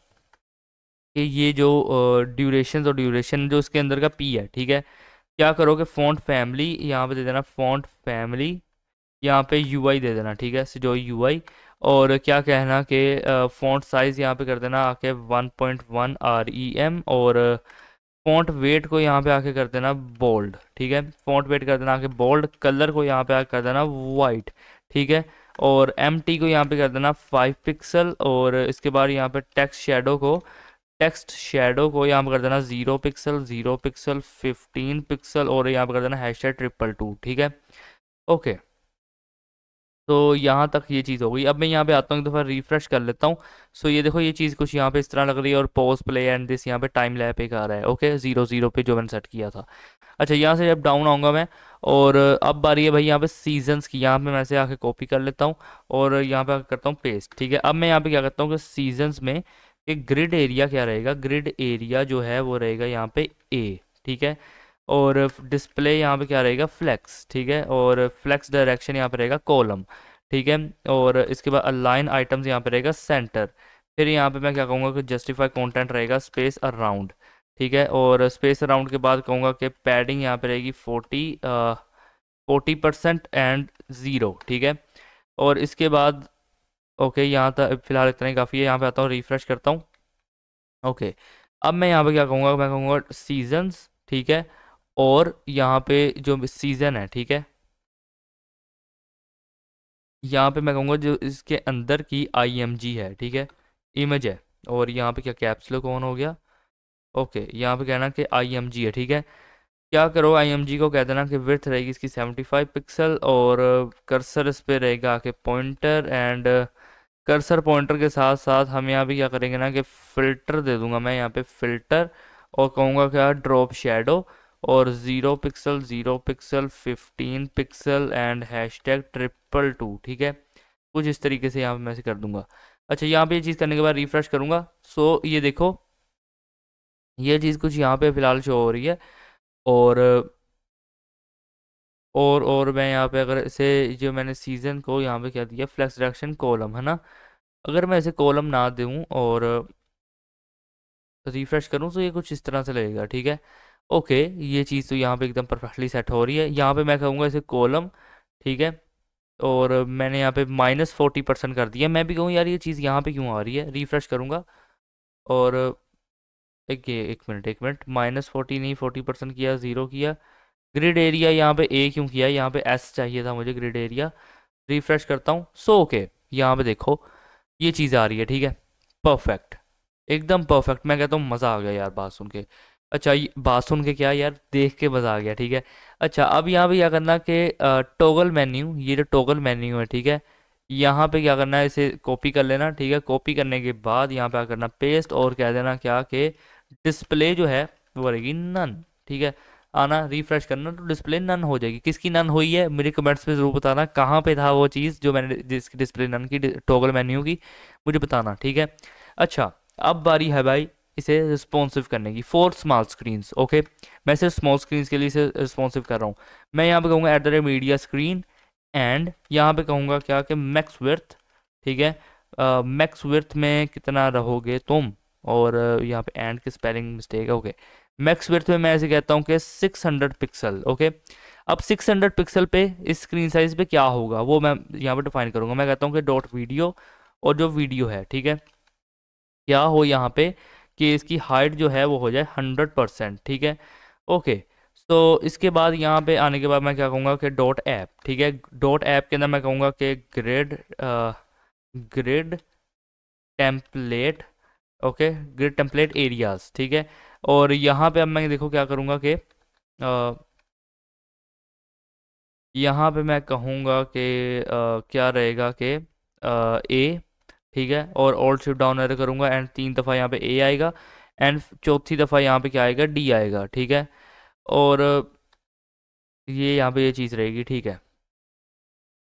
कि ये जो ड्यूरेशन, और ड्यूरेशन जो इसके अंदर का पी है, ठीक है, क्या करोगे फॉन्ट फैमिली यहाँ पे दे देना, फॉन्ट फैमिली यहाँ पे यूआई दे देना, ठीक है, जो यूआई। और क्या कहना कि फॉन्ट साइज यहाँ पे कर देना आके 1.1 REM, और फॉन्ट वेट को यहाँ पे आके कर देना बोल्ड, ठीक है, फॉन्ट वेट कर देना आके बोल्ड। कलर को यहाँ पे आके कर देना वाइट, ठीक है। और MT को यहाँ पे कर देना 5 पिक्सल, और इसके बाद यहाँ पे टेक्स्ट शेडो को यहाँ पे कर देना 0 पिक्सल, 0 पिक्सल, 15 पिक्सल, और यहाँ पे कर देना हैशटैग 222, ठीक है। ओके, तो यहाँ तक ये चीज़ हो गई। अब मैं यहाँ पे आता हूँ, एक दफ़ा रिफ्रेश कर लेता हूँ। सो ये देखो, ये चीज़ कुछ यहाँ पे इस तरह लग रही है, और पॉज प्ले एंड दिस यहाँ पे टाइम लैप एक आ रहा है, ओके 0 0 पे जो मैंने सेट किया था। अच्छा, यहाँ से जब डाउन आऊँगा मैं, और अब बारी है भाई यहाँ पे सीजन्स की, यहाँ पे मैं से आके कॉपी कर लेता हूँ, और यहाँ पे आके करता हूँ पेस्ट, ठीक है। अब मैं यहाँ पे क्या करता हूँ कि सीजन्स में कि ग्रिड एरिया क्या रहेगा, ग्रिड एरिया जो है वो रहेगा यहाँ पे ए, ठीक है। और डिस्प्ले यहाँ पे क्या रहेगा, फ्लेक्स, ठीक है। और फ्लेक्स डायरेक्शन यहाँ पे रहेगा कॉलम, ठीक है। और इसके बाद अलाइन आइटम्स यहाँ पे रहेगा सेंटर। फिर यहाँ पे मैं क्या कहूँगा कि जस्टिफाई कंटेंट रहेगा स्पेस अराउंड, ठीक है। और स्पेस अराउंड के बाद कहूँगा कि पैडिंग यहाँ पे रहेगी 40% एंड ज़ीरो, ठीक है। और इसके बाद ओके, यहाँ तक फिलहाल इतना ही काफ़ी है। यहाँ पे आता हूँ, रिफ्रेश करता हूँ। ओके, अब मैं यहाँ पे क्या कहूँगा, मैं कहूँगा सीजन्स, ठीक है। और यहाँ पे जो सीज़न है, ठीक है, यहाँ पे मैं कहूँगा जो इसके अंदर की IMG है, ठीक है, इमेज है। और यहाँ पे क्या कैप्स लॉक ऑन हो गया। ओके, यहाँ पे कहना कि IMG है, ठीक है। क्या करो, IMG को कह देना कि विड्थ रहेगी इसकी 75 पिक्सल, और कर्सर इस पे रहेगा कि पॉइंटर, एंड कर्सर पॉइंटर के साथ साथ हम यहाँ पे क्या करेंगे ना कि फ़िल्टर दे दूंगा मैं यहाँ पे फ़िल्टर, और कहूँगा क्या, ड्रॉप शेडो, और 0 pixel 0 pixel 15 pixel and hashtag 222, ठीक है। कुछ इस तरीके से यहाँ पे मैं से कर दूंगा। अच्छा, यहाँ पे ये चीज़ करने के बाद रिफ्रेश करूँगा। सो ये देखो, ये चीज़ कुछ यहाँ पे फ़िलहाल शो हो रही है। और और मैं यहाँ पे अगर इसे, जो मैंने सीज़न को यहाँ पे क्या दिया, फ्लैक्स डायरेक्शन कॉलम है ना, अगर मैं इसे कॉलम ना दूँ और रिफ्रेश करूँ तो ये कुछ इस तरह से लगेगा, ठीक है। ओके, ये चीज़ तो यहाँ पे एकदम परफेक्टली सेट हो रही है। यहाँ पे मैं कहूँगा इसे कॉलम, ठीक है। और मैंने यहाँ पे -40% कर दिया। मैं भी कहूँ यार ये चीज़ यहाँ पे क्यों आ रही है, रिफ्रेश करूँगा। और एक मिनट, -40 नहीं, 40% किया, ज़ीरो किया। ग्रिड एरिया यहाँ पे ए क्यों किया, यहाँ पे एस चाहिए था मुझे ग्रिड एरिया। रिफ्रेश करता हूँ। सो ओके, यहाँ पे देखो ये चीज़ आ रही है, ठीक है, परफेक्ट, एकदम परफेक्ट। मैं कहता हूँ मज़ा आ गया यार बात सुन के। अच्छा, ये बात सुन के क्या यार, देख के मज़ा आ गया, ठीक है। अच्छा, अब यहाँ पे क्या करना कि टॉगल मेन्यू, ये जो टॉगल मेन्यू है, ठीक है, यहाँ पे क्या करना है, इसे कॉपी कर लेना, ठीक है। कॉपी करने के बाद यहाँ पे क्या करना, पेस्ट, और कह देना क्या कि डिस्प्ले जो है वो रहेगी नन, ठीक है। आना, रिफ्रेश करना तो डिस्प्ले नन हो जाएगी। किसकी नन हुई है मेरे कमेंट्स में ज़रूर बताना, कहाँ पे था वो चीज़ जो मैंने जिसकी डिस्प्ले नन की, टॉगल मेन्यू की, मुझे बताना, ठीक है। अच्छा, अब बारी है भाई इसे रिस्पॉन्सिव करने की, फॉर स्मॉल स्क्रीन्स। ओके, मैं सिर्फ स्मॉल स्क्रीन्स के लिए इसे रिस्पॉन्सिव कर रहा हूँ। मैं यहाँ पे कहूँगा at the rate media screen, and यहाँ पे कहूँगा क्या कि मैक्स विड्थ, ठीक है। मैक्स विड्थ में कितना रहोगे तुम, और यहाँ पे एंड की स्पेलिंग मिस्टेक है। ओके, मैक्स विड्थ में मैं ऐसे कहता हूँ कि 600 पिक्सल। ओके, अब 600 पिक्सल पे इस स्क्रीन साइज पे क्या होगा वो मैं यहाँ पे डिफाइन करूँगा। मैं कहता हूँ कि डॉट वीडियो, और जो वीडियो है, ठीक है, क्या हो यहाँ पे कि इसकी हाइट जो है वो हो जाए 100%, ठीक है। ओके, तो इसके बाद यहाँ पे आने के बाद मैं क्या कहूँगा कि डॉट ऐप, ठीक है। डॉट ऐप के अंदर मैं कहूँगा कि grid template, okay, grid template areas, ठीक है। और यहाँ पे अब मैं देखो क्या करूँगा कि यहाँ पे मैं कहूँगा कि क्या रहेगा कि ए, ठीक है। और ऑल्ट शिफ्ट डाउन एरो करूँगा, एंड 3 दफ़ा यहाँ पे ए आएगा, एंड चौथी दफ़ा यहाँ पे क्या आएगा, डी आएगा, ठीक है। और ये यहाँ पे ये चीज़ रहेगी, ठीक है।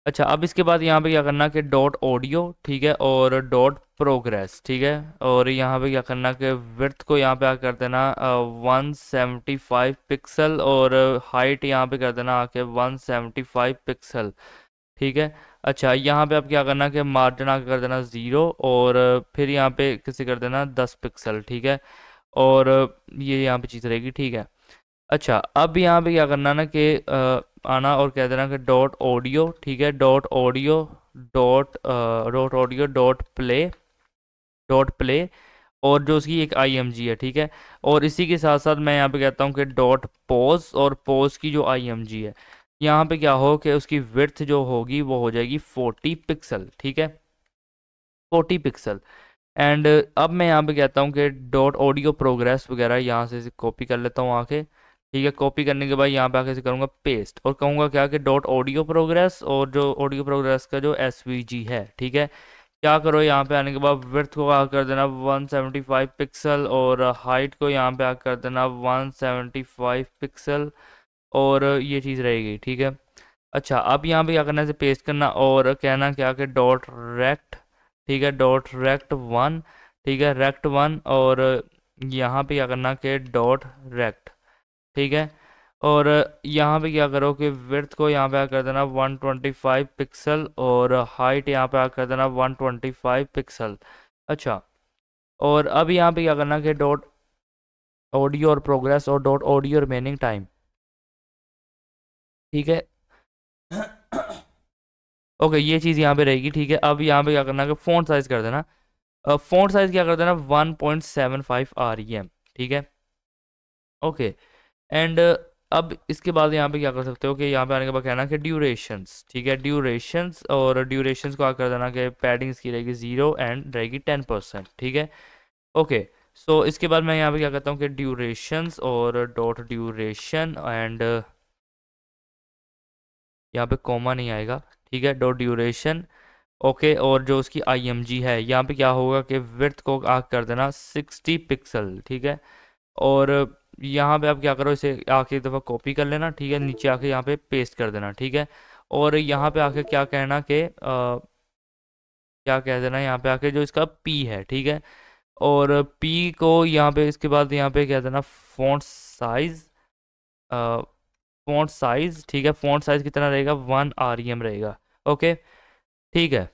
अच्छा, अब इसके बाद यहाँ पे क्या करना कि डॉट ऑडियो, ठीक है, और डॉट प्रोग्रेस, ठीक है। और यहाँ पे क्या करना कि विड्थ को यहाँ पे कर देना 175 पिक्सल, और हाइट यहाँ पे कर देना आके 175 पिक्सल, ठीक है। अच्छा, यहाँ पे अब क्या करना कि मार्जिन आके कर देना 0, और फिर यहाँ पे किसी कर देना 10 पिक्सल, ठीक है। और ये यहाँ पे चीज़ रहेगी, ठीक है। अच्छा, अब यहाँ पे क्या करना ना कि आना और कह देना कि डॉट ऑडियो, ठीक है, dot audio dot audio dot play, और जो उसकी एक IMG है, ठीक है। और इसी के साथ साथ मैं यहाँ पे कहता हूँ कि डॉट पॉज, और पॉज की जो IMG है, यहाँ पे क्या हो कि उसकी विड्थ जो होगी वो हो जाएगी 40 पिक्सल, ठीक है, 40 पिक्सल। एंड अब मैं यहाँ पे कहता हूँ कि डॉट ऑडियो प्रोग्रेस वगैरह यहाँ से कॉपी कर लेता हूँ आके, ठीक है। कॉपी करने के बाद यहाँ पे आके इसे करूँगा पेस्ट, और कहूँगा क्या कि डॉट ऑडियो प्रोग्रेस, और जो ऑडियो प्रोग्रेस का जो SVG है, ठीक है। क्या करो, यहाँ पे आने के बाद विड्थ को आकर कर देना 175 पिक्सल, और हाइट को यहाँ पे आकर कर देना 175 पिक्सल, और ये चीज़ रहेगी, ठीक है। अच्छा, अब यहाँ पे क्या करना है, इसे पेस्ट करना, और कहना क्या कि डॉट रेक्ट, ठीक है, डॉट रेक्ट 1, ठीक है, रेक्ट 1, और यहाँ पे क्या करना कि डॉट रेक्ट, ठीक है। और यहाँ पे क्या करो कि विड्थ को यहाँ पे क्या कर देना 125 पिक्सल, और हाइट यहाँ पे क्या कर देना 125 पिक्सल। अच्छा, और अब यहाँ पे क्या करना कि डॉट ऑडियो और प्रोग्रेस और डॉट ऑडियो रिमेनिंग टाइम, ठीक है। ओके, ये चीज़ यहाँ पे रहेगी, ठीक है। अब यहाँ पे क्या करना कि फ़ॉन्ट साइज कर देना, फ़ॉन्ट साइज क्या कर देना 1.75 REM, ठीक है। ओके, एंड अब इसके बाद यहाँ पे क्या कर सकते हो कि यहाँ पे आने के बाद कहना कि ड्यूरेशंस, ठीक है, ड्यूरेशंस, और ड्यूरेशंस को क्या कर देना कि पैडिंग इसकी रहेगी 0 एंड रहेगी 10%, ठीक है। ओके, सो इसके बाद मैं यहाँ पे क्या करता हूँ कि ड्यूरेशंस और डॉट ड्यूरेशन, एंड यहाँ पे कॉमा नहीं आएगा, ठीक है, डॉट ड्यूरेशन। ओके, और जो उसकी IMG है यहाँ पे क्या होगा कि विड्थ को आप कर देना 60 पिक्सल, ठीक है। और यहाँ पे आप क्या करो, इसे आके एक दफ़ा कॉपी कर लेना, ठीक है, नीचे आके यहाँ पे पेस्ट कर देना, ठीक है। और यहाँ पे आके क्या कहना कि क्या कह देना यहाँ पे आके जो इसका P है, ठीक है। और P को यहाँ पे इसके बाद यहाँ पे कह देना फॉन्ट साइज, फॉन्ट साइज, ठीक है, फॉन्ट साइज कितना रहेगा 1 REM रहेगा। ओके, ठीक है।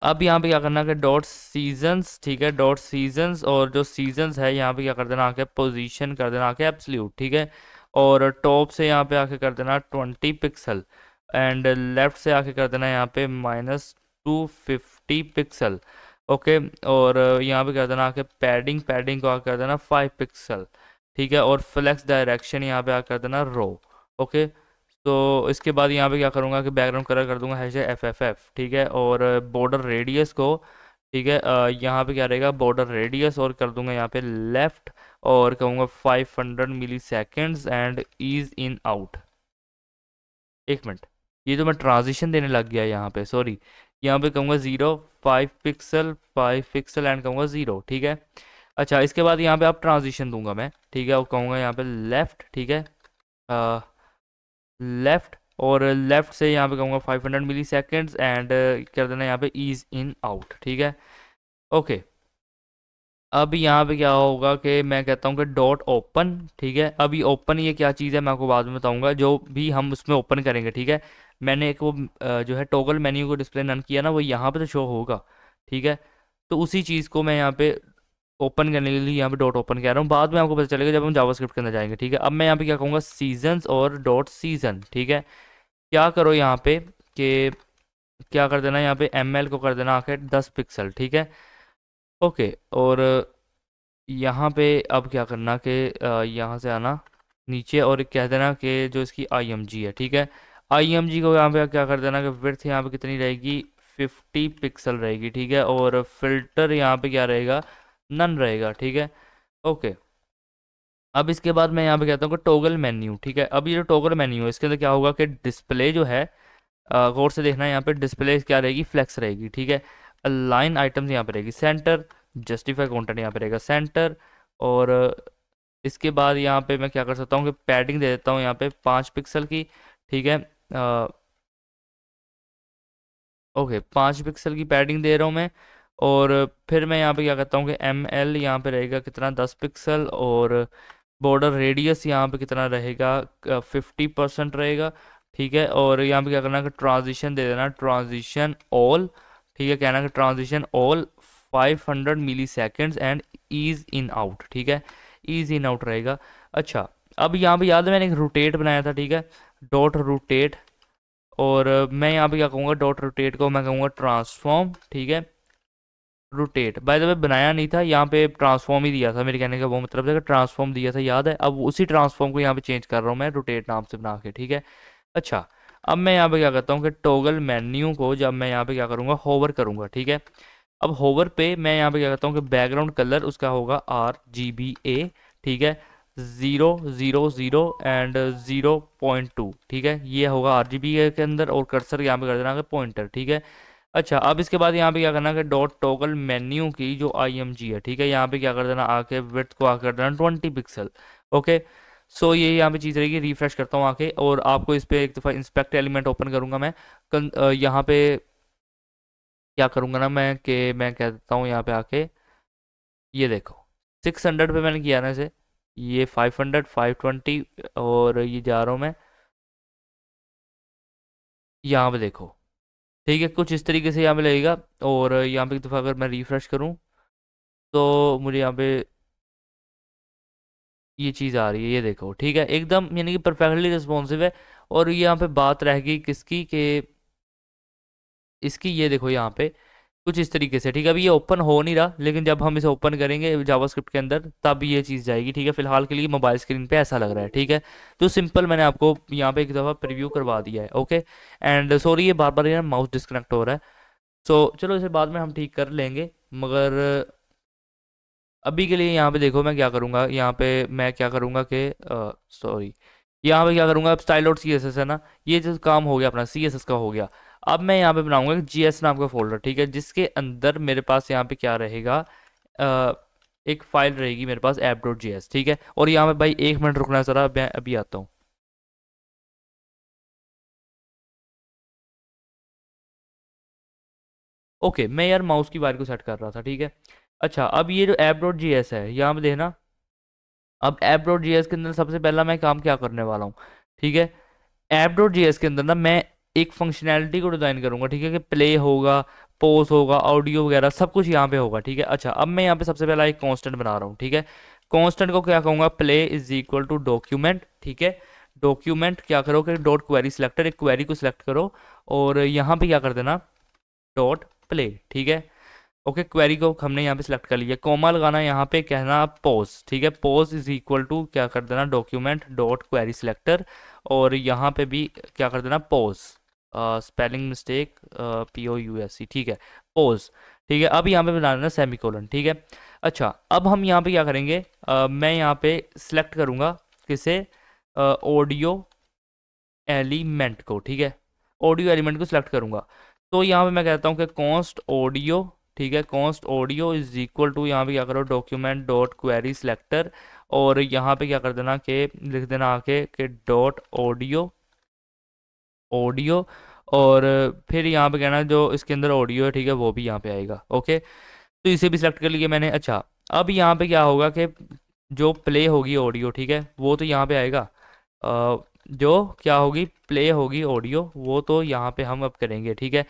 अब यहाँ पे क्या करना है कि डॉट सीजन्स, ठीक है, डॉट सीजन्स, और जो सीजन्स है यहाँ पे क्या कर देना आके पोजीशन कर देना आके एब्सल्यूट, ठीक है। और टॉप से यहाँ पे आके कर देना 20 पिक्सल, एंड लेफ्ट से आके कर देना यहाँ पे -250 पिक्सल। ओके, और यहाँ पे कर देना आके पैडिंग, पैडिंग को आके कर देना 5 पिक्सल, ठीक है। और फ्लेक्स डायरेक्शन यहाँ पे आके कर देना रो। ओके, तो इसके बाद यहाँ पे क्या करूँगा कि बैकग्राउंड कलर कर दूंगा FFF, ठीक है। और बॉर्डर रेडियस को, ठीक है, यहाँ पे क्या रहेगा बॉर्डर रेडियस, और कर दूंगा यहाँ पे लेफ्ट, और कहूँगा 500 milliseconds and ease in out. एक मिनट, ये तो मैं ट्रांजिशन देने लग गया यहाँ पे, सॉरी। यहाँ पे कहूँगा 0 5 पिक्सल 5 पिक्सल एंड कहूँगा 0, ठीक है। अच्छा, इसके बाद यहाँ पे आप ट्रांजिशन दूंगा मैं, ठीक है, और कहूँगा यहाँ पे लेफ्ट, ठीक है, लेफ्ट, और लेफ्ट से यहाँ पे कहूँगा 500 मिली सेकेंड्स एंड कर देना यहाँ पे ईज इन आउट, ठीक है। ओके, अब यहाँ पे क्या होगा कि मैं कहता हूँ कि डॉट ओपन, ठीक है। अब ये ओपन ये क्या चीज़ है मैं आपको बाद में बताऊँगा, जो भी हम उसमें ओपन करेंगे, ठीक है। मैंने एक वो जो है टॉगल मेन्यू को डिस्प्ले नन किया ना, वो यहाँ पे तो शो होगा, ठीक है। तो उसी चीज़ को मैं यहाँ पे ओपन करने के लिए यहाँ पे डॉट ओपन कह रहा हूँ, बाद में आपको पता चलेगा जब हम जावास्क्रिप्ट के अंदर जाएंगे, ठीक है। अब मैं यहाँ पे क्या कहूँगा सीजन्स और डॉट सीजन, ठीक है। क्या करो यहाँ पे कि क्या कर देना यहाँ पे ML को कर देना आके 10 पिक्सल, ठीक है। ओके, और यहाँ पे अब क्या करना कि यहाँ से आना नीचे, और कह देना कि जो इसकी IMG है, ठीक है, IMG को यहाँ पे क्या कर देना कि विड्थ यहाँ पे कितनी रहेगी 50 पिक्सल रहेगी, ठीक है। और फिल्टर यहाँ पे क्या रहेगा नन रहेगा, ठीक है। ओके, अब इसके बाद मैं यहाँ पे कहता हूँ कि टॉगल मेन्यू, ठीक है। अब ये जो टॉगल मेन्यू है इसके अंदर क्या होगा कि डिस्प्ले जो है गौर से देखना, यहाँ पे डिस्प्ले क्या रहेगी फ्लेक्स रहेगी, ठीक है। लाइन आइटम्स यहाँ पे रहेगी सेंटर, जस्टिफाई कंटेंट यहाँ पे रहेगा सेंटर। और इसके बाद यहाँ पे मैं क्या कर सकता हूँ कि पैडिंग दे देता हूँ यहाँ पे 5 पिक्सल की, ठीक है। ओके, 5 पिक्सल की पैडिंग दे रहा हूँ मैं। और फिर मैं यहाँ पे क्या करता हूँ कि ML यहाँ पे रहेगा कितना 10 पिक्सल, और बॉर्डर रेडियस यहाँ पे कितना रहेगा 50% रहेगा, ठीक है। और यहाँ पे क्या करना है कि ट्रांजिशन दे देना ट्रांजिशन ऑल, ठीक है, कहना कि transition all 500 milliseconds and ease in out, ठीक है, ईज इन आउट रहेगा। अच्छा, अब यहाँ पे याद है मैंने एक रोटेट बनाया था, ठीक है, डॉट रोटेट। और मैं यहाँ पे क्या कहूँगा डॉट रोटेट को मैं कहूँगा ट्रांसफॉर्म, ठीक है, रोटेट। बाय द वे बनाया नहीं था, यहाँ पे ट्रांसफॉर्म ही दिया था, मेरे कहने का वो मतलब था कि ट्रांसफॉर्म दिया था, याद है। अब उसी ट्रांसफॉर्म को यहाँ पे चेंज कर रहा हूँ मैं रोटेट नाम से बना के, ठीक है। अच्छा, अब मैं यहाँ पे क्या करता हूँ कि टॉगल मेन्यू को जब मैं यहाँ पे क्या करूँगा होवर करूँगा, ठीक है। अब होवर पे मैं यहाँ पे क्या करता हूँ कि बैकग्राउंड कलर उसका होगा RGBA, ठीक है, 000 एंड 0.2, ठीक है, ये होगा RGBA के अंदर। और कर्सर यहाँ पे कर देना पॉइंटर, ठीक है। अच्छा, अब इसके बाद यहाँ पे क्या करना है कि डॉट टॉगल मेन्यू की जो IMG है, ठीक है, यहाँ पे क्या कर देना आके विड्थ को आकर कर देना 20 पिक्सल। ओके, सो ये यहाँ पे चीज़ रहेगी। रिफ्रेश करता हूँ आके, और आपको इस पे एक दफ़ा इंस्पेक्ट एलिमेंट ओपन करूँगा मैं। यहाँ पे क्या करूँगा ना मैं कि मैं कह देता हूँ यहाँ पे आके ये देखो 600 पे मैंने किया ना इसे, ये 500, 520, और ये जा रहा हूँ मैं यहाँ पे देखो। ठीक है, कुछ इस तरीके से यहाँ पे लगेगा। और यहाँ पे एक दफ़ा अगर मैं रिफ्रेश करूँ तो मुझे यहाँ पे ये चीज़ आ रही है, ये देखो। ठीक है, एकदम यानी कि परफेक्टली रिस्पॉन्सिव है। और यहाँ पे बात रह गई किसकी, के इसकी, ये देखो यहाँ पे कुछ इस तरीके से। ठीक है, अभी ये ओपन हो नहीं रहा, लेकिन जब हम इसे ओपन करेंगे जावास्क्रिप्ट के अंदर तब ये चीज़ जाएगी। ठीक है, फिलहाल के लिए मोबाइल स्क्रीन पे ऐसा लग रहा है। ठीक है, तो सिंपल मैंने आपको यहाँ पे एक दफ़ा प्रीव्यू करवा दिया है। ओके, एंड सॉरी ये बार बार यार माउस डिस्कनेक्ट हो रहा है। सो चलो इसे बाद में हम ठीक कर लेंगे, मगर अभी के लिए यहाँ पे देखो मैं क्या करूँगा। यहाँ पे मैं क्या करूँगा कि सॉरी, यहाँ पे क्या करूँगा, अब style dot C S S है ना, ये जो काम हो गया अपना सी एस एस का हो गया। अब मैं यहाँ पे बनाऊंगा एक जी एस नाम का फोल्डर। ठीक है, जिसके अंदर मेरे पास यहाँ पे क्या रहेगा, अ, एक फाइल रहेगी मेरे पास ऐप डॉट जी एस। ठीक है, और यहाँ पे भाई 1 मिनट रुकना ज़रा, मैं अभी आता हूँ। ओके, मैं यार माउस की वायर को सेट कर रहा था। ठीक है, अच्छा अब ये जो ऐप डॉट जी एस है यहाँ पे देखना। अब ऐप डॉट जी एस के अंदर सबसे पहला मैं काम क्या करने वाला हूँ। ठीक है, ऐप डॉट जीएस के अंदर ना मैं एक फंक्शनैलिटी को डिज़ाइन करूंगा। ठीक है, कि प्ले होगा, पॉज होगा, ऑडियो वगैरह सब कुछ यहाँ पे होगा। ठीक है, अच्छा अब मैं यहाँ पे सबसे पहला एक कांस्टेंट बना रहा हूँ। ठीक है, कांस्टेंट को क्या कहूँगा, play is equal to document. ठीक है, डॉक्यूमेंट क्या करो कि डॉट क्वेरी सिलेक्टर, एक क्वेरी को सिलेक्ट करो और यहाँ पे क्या कर देना, डॉट प्ले। ठीक है, ओके, क्वेरी को हमने यहाँ पे सिलेक्ट कर लिया, कोमा लगाना, यहाँ पे कहना पोज। ठीक है, पोज इज इक्वल टू क्या कर देना, डॉक्यूमेंट डॉट क्वेरी सिलेक्टर, और यहाँ पे भी क्या कर देना, पोज, स्पेलिंग मिस्टेक, POUSE। ठीक है, पोज। ठीक है, अब यहाँ पे बना देना सेमीकोलन। ठीक है, अच्छा अब हम यहाँ पे क्या करेंगे, मैं यहाँ पे सिलेक्ट करूँगा किसे, ऑडियो एलिमेंट को। ठीक है, ऑडियो एलिमेंट को सिलेक्ट करूंगा। तो यहाँ पे मैं कहता हूँ कि कॉन्स्ट ऑडियो। ठीक है, const audio is equal to, यहाँ पे क्या करो, डॉक्यूमेंट डॉट क्वेरी सिलेक्टर, और यहाँ पे क्या कर देना कि लिख देना आके कि डॉट ऑडियो, ऑडियो, और फिर यहाँ पे कहना जो इसके अंदर ऑडियो है, ठीक है, वो भी यहाँ पे आएगा। ओके, तो इसे भी सिलेक्ट कर लिया मैंने। अच्छा अब यहाँ पे क्या होगा कि जो प्ले होगी ऑडियो, ठीक है, वो तो यहाँ पे आएगा। जो क्या होगी, प्ले होगी ऑडियो, वो तो यहाँ पे हम अब करेंगे। ठीक है,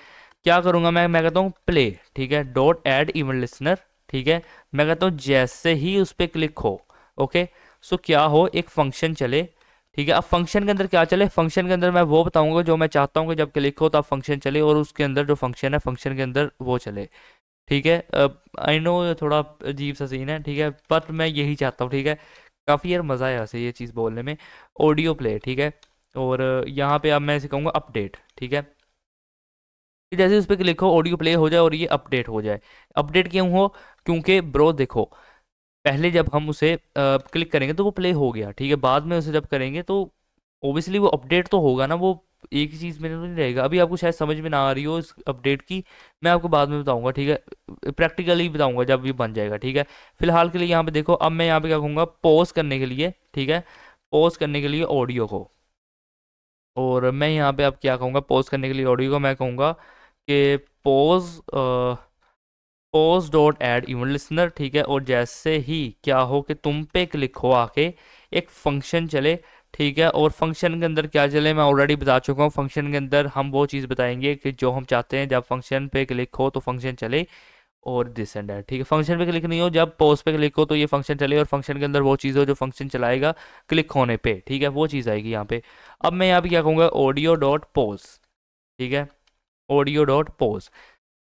क्या करूँगा मैं कहता हूँ प्ले। ठीक है, डॉट ऐड इवेंट लिसनर। ठीक है, मैं कहता हूँ जैसे ही उस पर क्लिक हो, ओके, सो क्या हो, एक फंक्शन चले। ठीक है, अब फंक्शन के अंदर क्या चले, फंक्शन के अंदर मैं वो बताऊंगा जो मैं चाहता हूँ कि जब क्लिक हो तो अब फंक्शन चले, और उसके अंदर जो फंक्शन है फंक्शन के अंदर वो चले। ठीक है, आई नो थोड़ा अजीब सा सीन है। ठीक है, पर मैं यही चाहता हूँ। ठीक है, काफ़ी यार मज़ा आया वैसे ये चीज़ बोलने में, ऑडियो प्ले। ठीक है, और यहाँ पे अब मैं इसे कहूँगा अपडेट। ठीक है, कि जैसे उस पर क्लिक हो ऑडियो प्ले हो जाए और ये अपडेट हो जाए। अपडेट क्यों हो, क्योंकि ब्रो देखो, पहले जब हम उसे क्लिक करेंगे तो वो प्ले हो गया। ठीक है, बाद में उसे जब करेंगे तो ओबियसली वो अपडेट तो होगा ना, वो एक ही चीज़ में तो नहीं रहेगा। अभी आपको शायद समझ में ना आ रही हो इस अपडेट की, मैं आपको बाद में बताऊंगा। ठीक है, प्रैक्टिकली बताऊंगा जब ये बन जाएगा। ठीक है, फिलहाल के लिए यहाँ पे देखो, अब मैं यहाँ पे क्या कहूँगा, पॉज करने के लिए। ठीक है, पॉज करने के लिए ऑडियो को, और मैं यहाँ पे अब क्या कहूँगा, पॉज करने के लिए ऑडियो को मैं कहूँगा कि pause, pose dot add event listener. ठीक है, और जैसे ही क्या हो कि तुम पे क्लिक हो आके एक फंक्शन चले। ठीक है, और फंक्शन के अंदर क्या चले मैं ऑलरेडी बता चुका हूँ। फंक्शन के अंदर हम वो चीज़ बताएंगे कि जो हम चाहते हैं, जब फंक्शन पे क्लिक हो तो फंक्शन चले, और दिस एंड दैट। ठीक है, फंक्शन पे क्लिक नहीं हो, जब पोज पे क्लिक हो तो ये फंक्शन चले, और फंक्शन के अंदर वो चीज़ हो जो फंक्शन चलाएगा क्लिक होने पे। ठीक है, वो चीज़ आएगी यहाँ पे। अब मैं यहाँ पे क्या कहूँगा, ऑडियो डॉट पोज। ठीक है, ऑडियो डॉट पोज।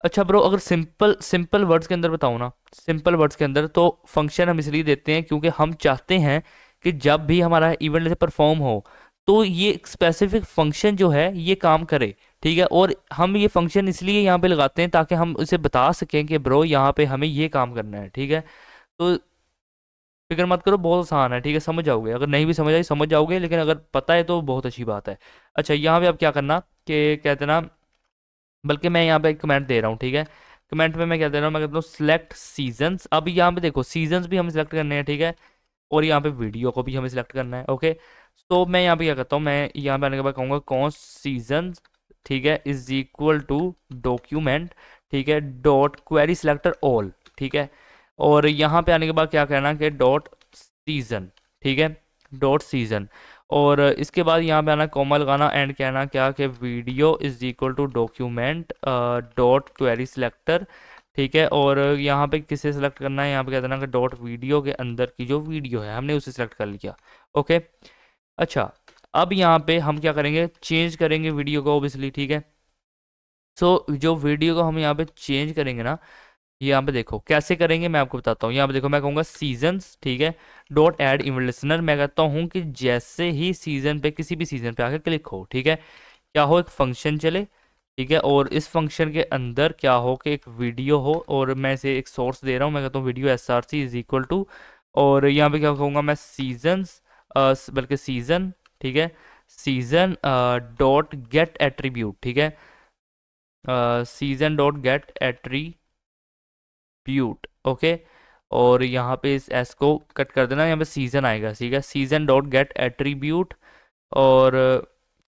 अच्छा ब्रो, अगर सिंपल सिंपल वर्ड्स के अंदर बताऊँ ना, सिंपल वर्ड्स के अंदर तो फंक्शन हम इसलिए देते हैं क्योंकि हम चाहते हैं कि जब भी हमारा इवेंट जैसे परफॉर्म हो तो ये स्पेसिफिक फंक्शन जो है ये काम करे। ठीक है, और हम ये फंक्शन इसलिए यहाँ पे लगाते हैं ताकि हम उसे बता सकें कि ब्रो यहाँ पे हमें ये काम करना है। ठीक है, तो फिक्र मत करो, बहुत आसान है। ठीक है, समझ जाओगे, अगर नहीं भी समझ आई समझ जाओगे, लेकिन अगर पता है तो बहुत अच्छी बात है। अच्छा यहाँ पे अब क्या करना कि कहते ना, बल्कि मैं यहाँ पे एक कमेंट दे रहा हूँ। ठीक है, कमेंट में मैं क्या दे रहा हूँ, मैं कहता हूँ सिलेक्ट सीजन्स। अब यहाँ पे देखो सीजन्स भी हमें सिलेक्ट करने हैं। ठीक है, और यहाँ पे वीडियो को भी हमें सिलेक्ट करना है। ओके, तो मैं यहाँ पे क्या करता हूँ, मैं यहाँ पे आने के बाद कहूँगा कौन सीजन्स। ठीक है, इज इक्वल टू डॉक्यूमेंट। ठीक है, डॉट क्वेरी सिलेक्टर ऑल। ठीक है, और यहाँ पे आने के बाद क्या कहना कि डॉट सीजन, ठीक है, डॉट सीजन। और इसके बाद यहाँ पे आना कॉमा लगाना एंड कहना क्या कि video is equal to document dot query selector, ठीक है। और यहाँ पे किसे सिलेक्ट करना है, यहाँ पे कह देना कि डॉट वीडियो के अंदर की जो वीडियो है हमने उसे सिलेक्ट कर लिया। ओके, अच्छा अब यहाँ पे हम क्या करेंगे, चेंज करेंगे वीडियो को ओबियसली, ठीक है। सो जो वीडियो को हम यहाँ पे चेंज करेंगे ना, यहाँ पे देखो कैसे करेंगे मैं आपको बताता हूँ। यहाँ पे देखो मैं कहूँगा सीजन्स, ठीक है, डॉट ऐड इवेंट लिसनर। मैं कहता हूँ कि जैसे ही सीजन पे, किसी भी सीजन पे आके क्लिक हो, ठीक है, क्या हो, एक फंक्शन चले, ठीक है, और इस फंक्शन के अंदर क्या हो कि एक वीडियो हो, और मैं इसे एक सोर्स दे रहा हूँ, मैं कहता हूँ video SRC is equal to, और यहाँ पे क्या कहूँगा मैं सीजन्स, बल्कि सीजन, ठीक है, सीजन डॉट गेट एट्रीब्यूट, ठीक है, season dot get attribute. Okay, और यहाँ पे इस एस को कट कर देना, यहाँ पे सीजन आएगा, ठीक है, सीजन डॉट गेट एट्रीब्यूट। और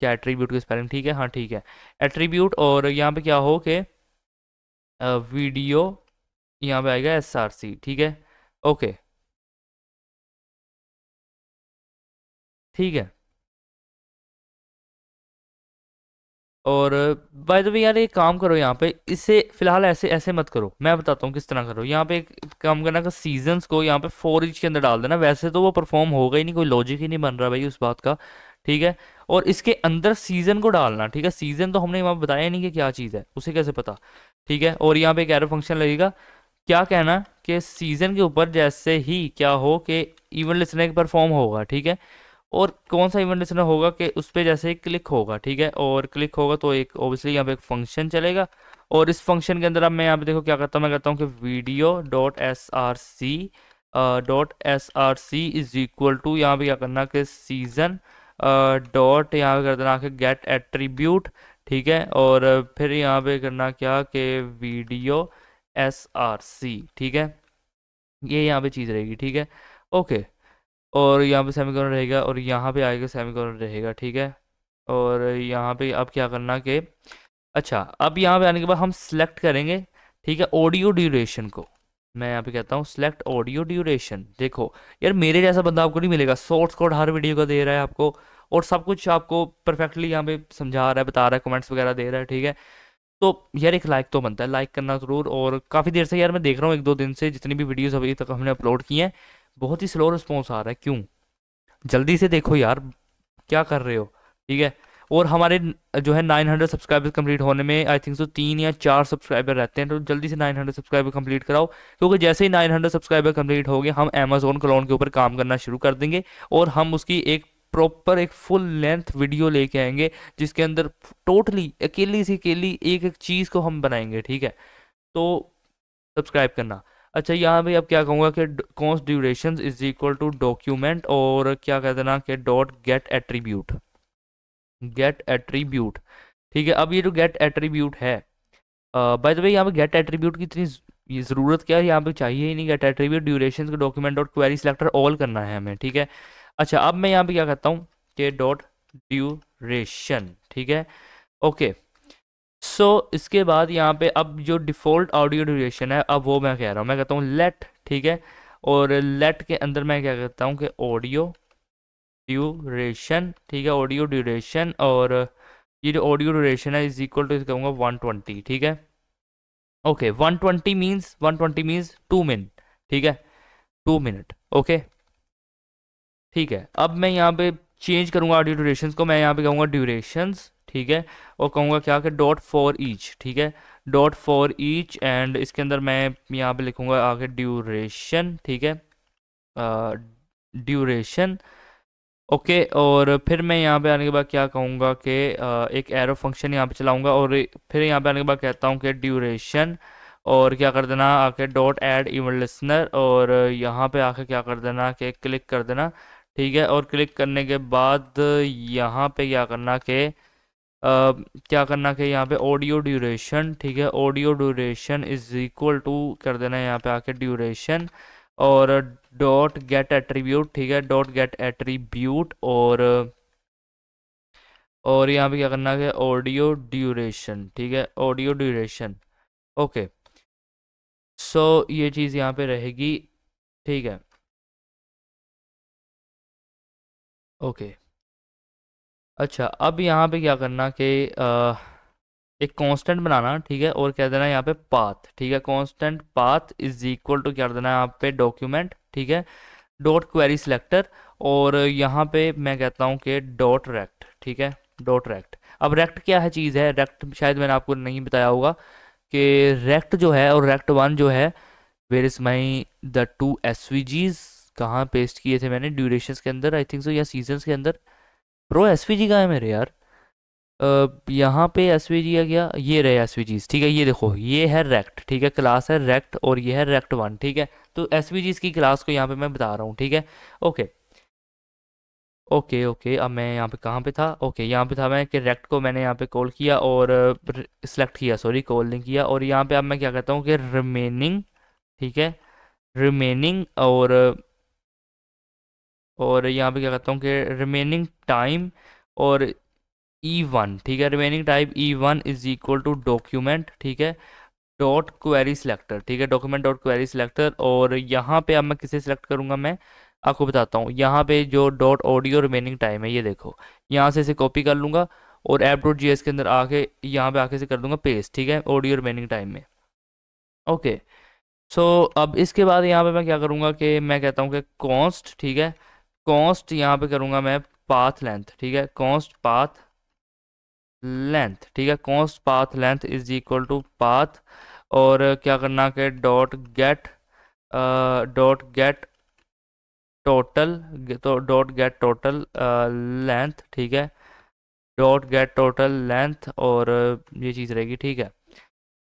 क्या एट्रीब्यूट की स्पेलिंग ठीक है, हाँ ठीक है, एट्रीब्यूट। और यहाँ पे क्या हो कि वीडियो यहाँ पे आएगा SRC, ठीक है। ओके, ठीक है। और बाय द वे यार एक काम करो, यहाँ पे इसे फिलहाल ऐसे ऐसे मत करो, मैं बताता हूँ किस तरह करो। यहाँ पे एक काम करना कि सीजन्स को यहाँ पे फॉर ईच के अंदर डाल देना, वैसे तो वो परफॉर्म होगा ही नहीं, कोई लॉजिक ही नहीं बन रहा भाई उस बात का, ठीक है। और इसके अंदर सीजन को डालना, ठीक है, सीजन तो हमने वहाँ बताया नहीं कि क्या चीज़ है, उसे कैसे पता, ठीक है। और यहाँ पे एक एरो फंक्शन लगेगा, क्या कहना कि सीजन के ऊपर जैसे ही क्या हो कि इवेंट लिसनर परफॉर्म होगा, ठीक है। और कौन सा इवेंट लिसनर होगा कि उस पर जैसे ही क्लिक होगा, ठीक है, और क्लिक होगा तो एक ऑब्वियसली यहाँ पे एक फंक्शन चलेगा। और इस फंक्शन के अंदर अब मैं यहाँ पे देखो क्या करता हूँ, मैं कहता हूँ कि video dot S R C is equal to, यहाँ पे क्या करना कि सीजन डॉट यहाँ पे कर देना कि गेट एट्रीब्यूट, ठीक है। और फिर यहाँ पे करना क्या कि वीडियो SRC, ठीक है, ये यहाँ पे चीज़ रहेगी, ठीक है। ओके, और यहाँ पे सेमीकोलन रहेगा, और यहाँ पे आएगा सेमीकोलन रहेगा, ठीक है। और यहाँ पे अब क्या करना कि अच्छा, अब यहाँ पे आने के बाद हम सिलेक्ट करेंगे, ठीक है, ऑडियो ड्यूरेशन को। मैं यहाँ पे कहता हूँ सिलेक्ट ऑडियो ड्यूरेशन। देखो यार मेरे जैसा बंदा आपको नहीं मिलेगा, सोर्स कोड हर वीडियो का दे रहा है आपको, और सब कुछ आपको परफेक्टली यहाँ पे समझा रहा है, बता रहा है, कमेंट्स वगैरह दे रहा है, ठीक है। तो यार एक लाइक तो बनता है, लाइक करना जरूर। और काफ़ी देर से यार मैं देख रहा हूँ, एक दो दिन से जितनी भी वीडियोस अभी तक हमने अपलोड की हैं, बहुत ही स्लो रिस्पॉन्स आ रहा है, क्यों? जल्दी से देखो यार, क्या कर रहे हो, ठीक है। और हमारे जो है 900 सब्सक्राइबर कंप्लीट होने में आई थिंक सो 3 या 4 सब्सक्राइबर रहते हैं, तो जल्दी से 900 सब्सक्राइबर कंप्लीट कराओ, क्योंकि जैसे ही 900 सब्सक्राइबर कंप्लीट हो गए हम अमेजोन क्लाउड के ऊपर काम करना शुरू कर देंगे, और हम उसकी एक प्रॉपर एक फुल लेंथ वीडियो लेके आएंगे, जिसके अंदर टोटली अकेली से अकेली एक एक चीज़ को हम बनाएंगे, ठीक है। तो सब्सक्राइब करना। अच्छा यहाँ पे अब क्या कहूँगा कि const duration is equal to document, और क्या कह देना कि dot get attribute, get attribute, ठीक है। अब ये जो गेट एट्रीब्यूट है, बाय द वे यहाँ पे गेट एट्रीब्यूट की इतनी ये ज़रूरत क्या है, यहाँ पे चाहिए ही नहीं गेट एट्रीब्यूट, ड्यूरेशन को document dot query selector all करना है हमें, ठीक है। अच्छा अब मैं यहाँ पे क्या करता हूँ कि डॉट ड्यूरेशन, ठीक है, ओके। सो इसके बाद यहाँ पे अब जो डिफ़ॉल्ट ऑडियो ड्यूरेशन है, अब वो मैं कह रहा हूँ, मैं कहता हूँ लेट, ठीक है। और लेट के अंदर मैं क्या कहता हूँ कि ऑडियो ड्यूरेशन, ठीक है, ऑडियो ड्यूरेशन। और ये जो ऑडियो ड्यूरेशन है इज इक्वल टू इसे कहूँगा 120, ठीक है। ओके, 120 मीन्स 2 मिनट, ठीक है, 2 मिनट, ओके, ठीक है। अब मैं यहाँ पे चेंज करूँगा ऑडियो ड्यूरेशंस को, मैं यहाँ पे कहूँगा ड्यूरेशंस, ठीक है। और कहूँगा क्या कि डॉट फॉर ईच, ठीक है, डॉट फॉर ईच। एंड इसके अंदर मैं यहाँ पे लिखूँगा आगे ड्यूरेशन, ठीक है, ड्यूरेशन, ओके। और फिर मैं यहाँ पे आने के बाद क्या कहूँगा कि एक एरो फंक्शन यहाँ पे चलाऊँगा, और फिर यहाँ पे आने के बाद कहता हूँ कि ड्यूरेशन, और क्या कर देना आके डॉट ऐड इवेंट लिसनर, और यहाँ पे आके क्या कर देना कि क्लिक कर देना, ठीक है। और क्लिक करने के बाद यहाँ पे क्या करना कि क्या करना कि यहाँ पे ऑडियो ड्यूरेशन, ठीक है, audio duration is equal to कर देना यहाँ पे आके ड्यूरेशन, और डॉट गेट एट्रीब्यूट, ठीक है, डॉट गेट एट्रीब्यूट। और यहाँ पे क्या करना है ऑडियो ड्यूरेशन, ठीक है, ऑडियो ड्यूरेशन, ओके। सो ये चीज़ यहाँ पे रहेगी, ठीक है। ओके, अच्छा अब यहाँ पे क्या करना कि एक कांस्टेंट बनाना, ठीक है, और कह देना यहाँ पे पाथ, ठीक है, constant path is equal to क्या कर देना यहाँ पे डॉक्यूमेंट, ठीक है, डॉट क्वेरी सिलेक्टर, और यहाँ पे मैं कहता हूँ कि डॉट रेक्ट, ठीक है, डॉट रेक्ट। अब रेक्ट क्या है चीज़ है, रेक्ट शायद मैंने आपको नहीं बताया होगा कि रेक्ट जो है और रेक्ट वन जो है, where is my the two S V Gs, कहाँ पेस्ट किए थे मैंने, ड्यूरेशंस के अंदर आई थिंक सो, या सीजन्स के अंदर। प्रो एस वी जी कहाँ है मेरे यार, यहाँ पे एस वी जी आ गया, ये रहे एस वी जीज, ठीक है, ये देखो ये है रेक्ट, ठीक है, क्लास है रेक्ट, और ये है रेक्ट वन, ठीक है। तो एस वी जीज की क्लास को यहाँ पे मैं बता रहा हूँ, ठीक है। ओके ओके ओके, अब मैं यहाँ पे कहाँ पे था, ओके यहाँ पे था मैं कि रेक्ट को मैंने यहाँ पे कॉल किया और सिलेक्ट किया, सॉरी कॉल नहीं किया, और यहाँ पे अब मैं क्या कहता हूँ कि रिमेनिंग, ठीक है, रिमेनिंग, और यहाँ पे क्या कहता हूँ कि रिमेनिंग टाइम और ई वन, ठीक है, remaining time E one is equal to document, ठीक है, डॉट क्वेरी सिलेक्टर, ठीक है, डॉक्यूमेंट डॉट क्वेरी सिलेक्टर, और यहाँ पे अब मैं किसे सिलेक्ट करूँगा, मैं आपको बताता हूँ। यहाँ पे जो डॉट ऑडियो रिमेनिंग टाइम है, ये देखो, यहाँ से इसे कॉपी कर लूँगा और ऐप डॉट जी एस के अंदर आके यहाँ पे आके से कर दूंगा पेस्ट, ठीक है, ऑडियो रिमेनिंग टाइम में। ओके, सो अब इसके बाद यहाँ पे मैं क्या करूँगा कि मैं कहता हूँ कि कॉन्स्ट, ठीक है, कॉन्स्ट यहाँ पे करूँगा मैं पाथ लेंथ, ठीक है, कॉन्स्ट पाथ लेंथ, ठीक है, const path length is equal to path, और क्या करना कि डॉट गेट टोटल, तो डॉट गेट टोटल लेंथ, ठीक है, डॉट गेट टोटल लेंथ, और ये चीज़ रहेगी, ठीक है।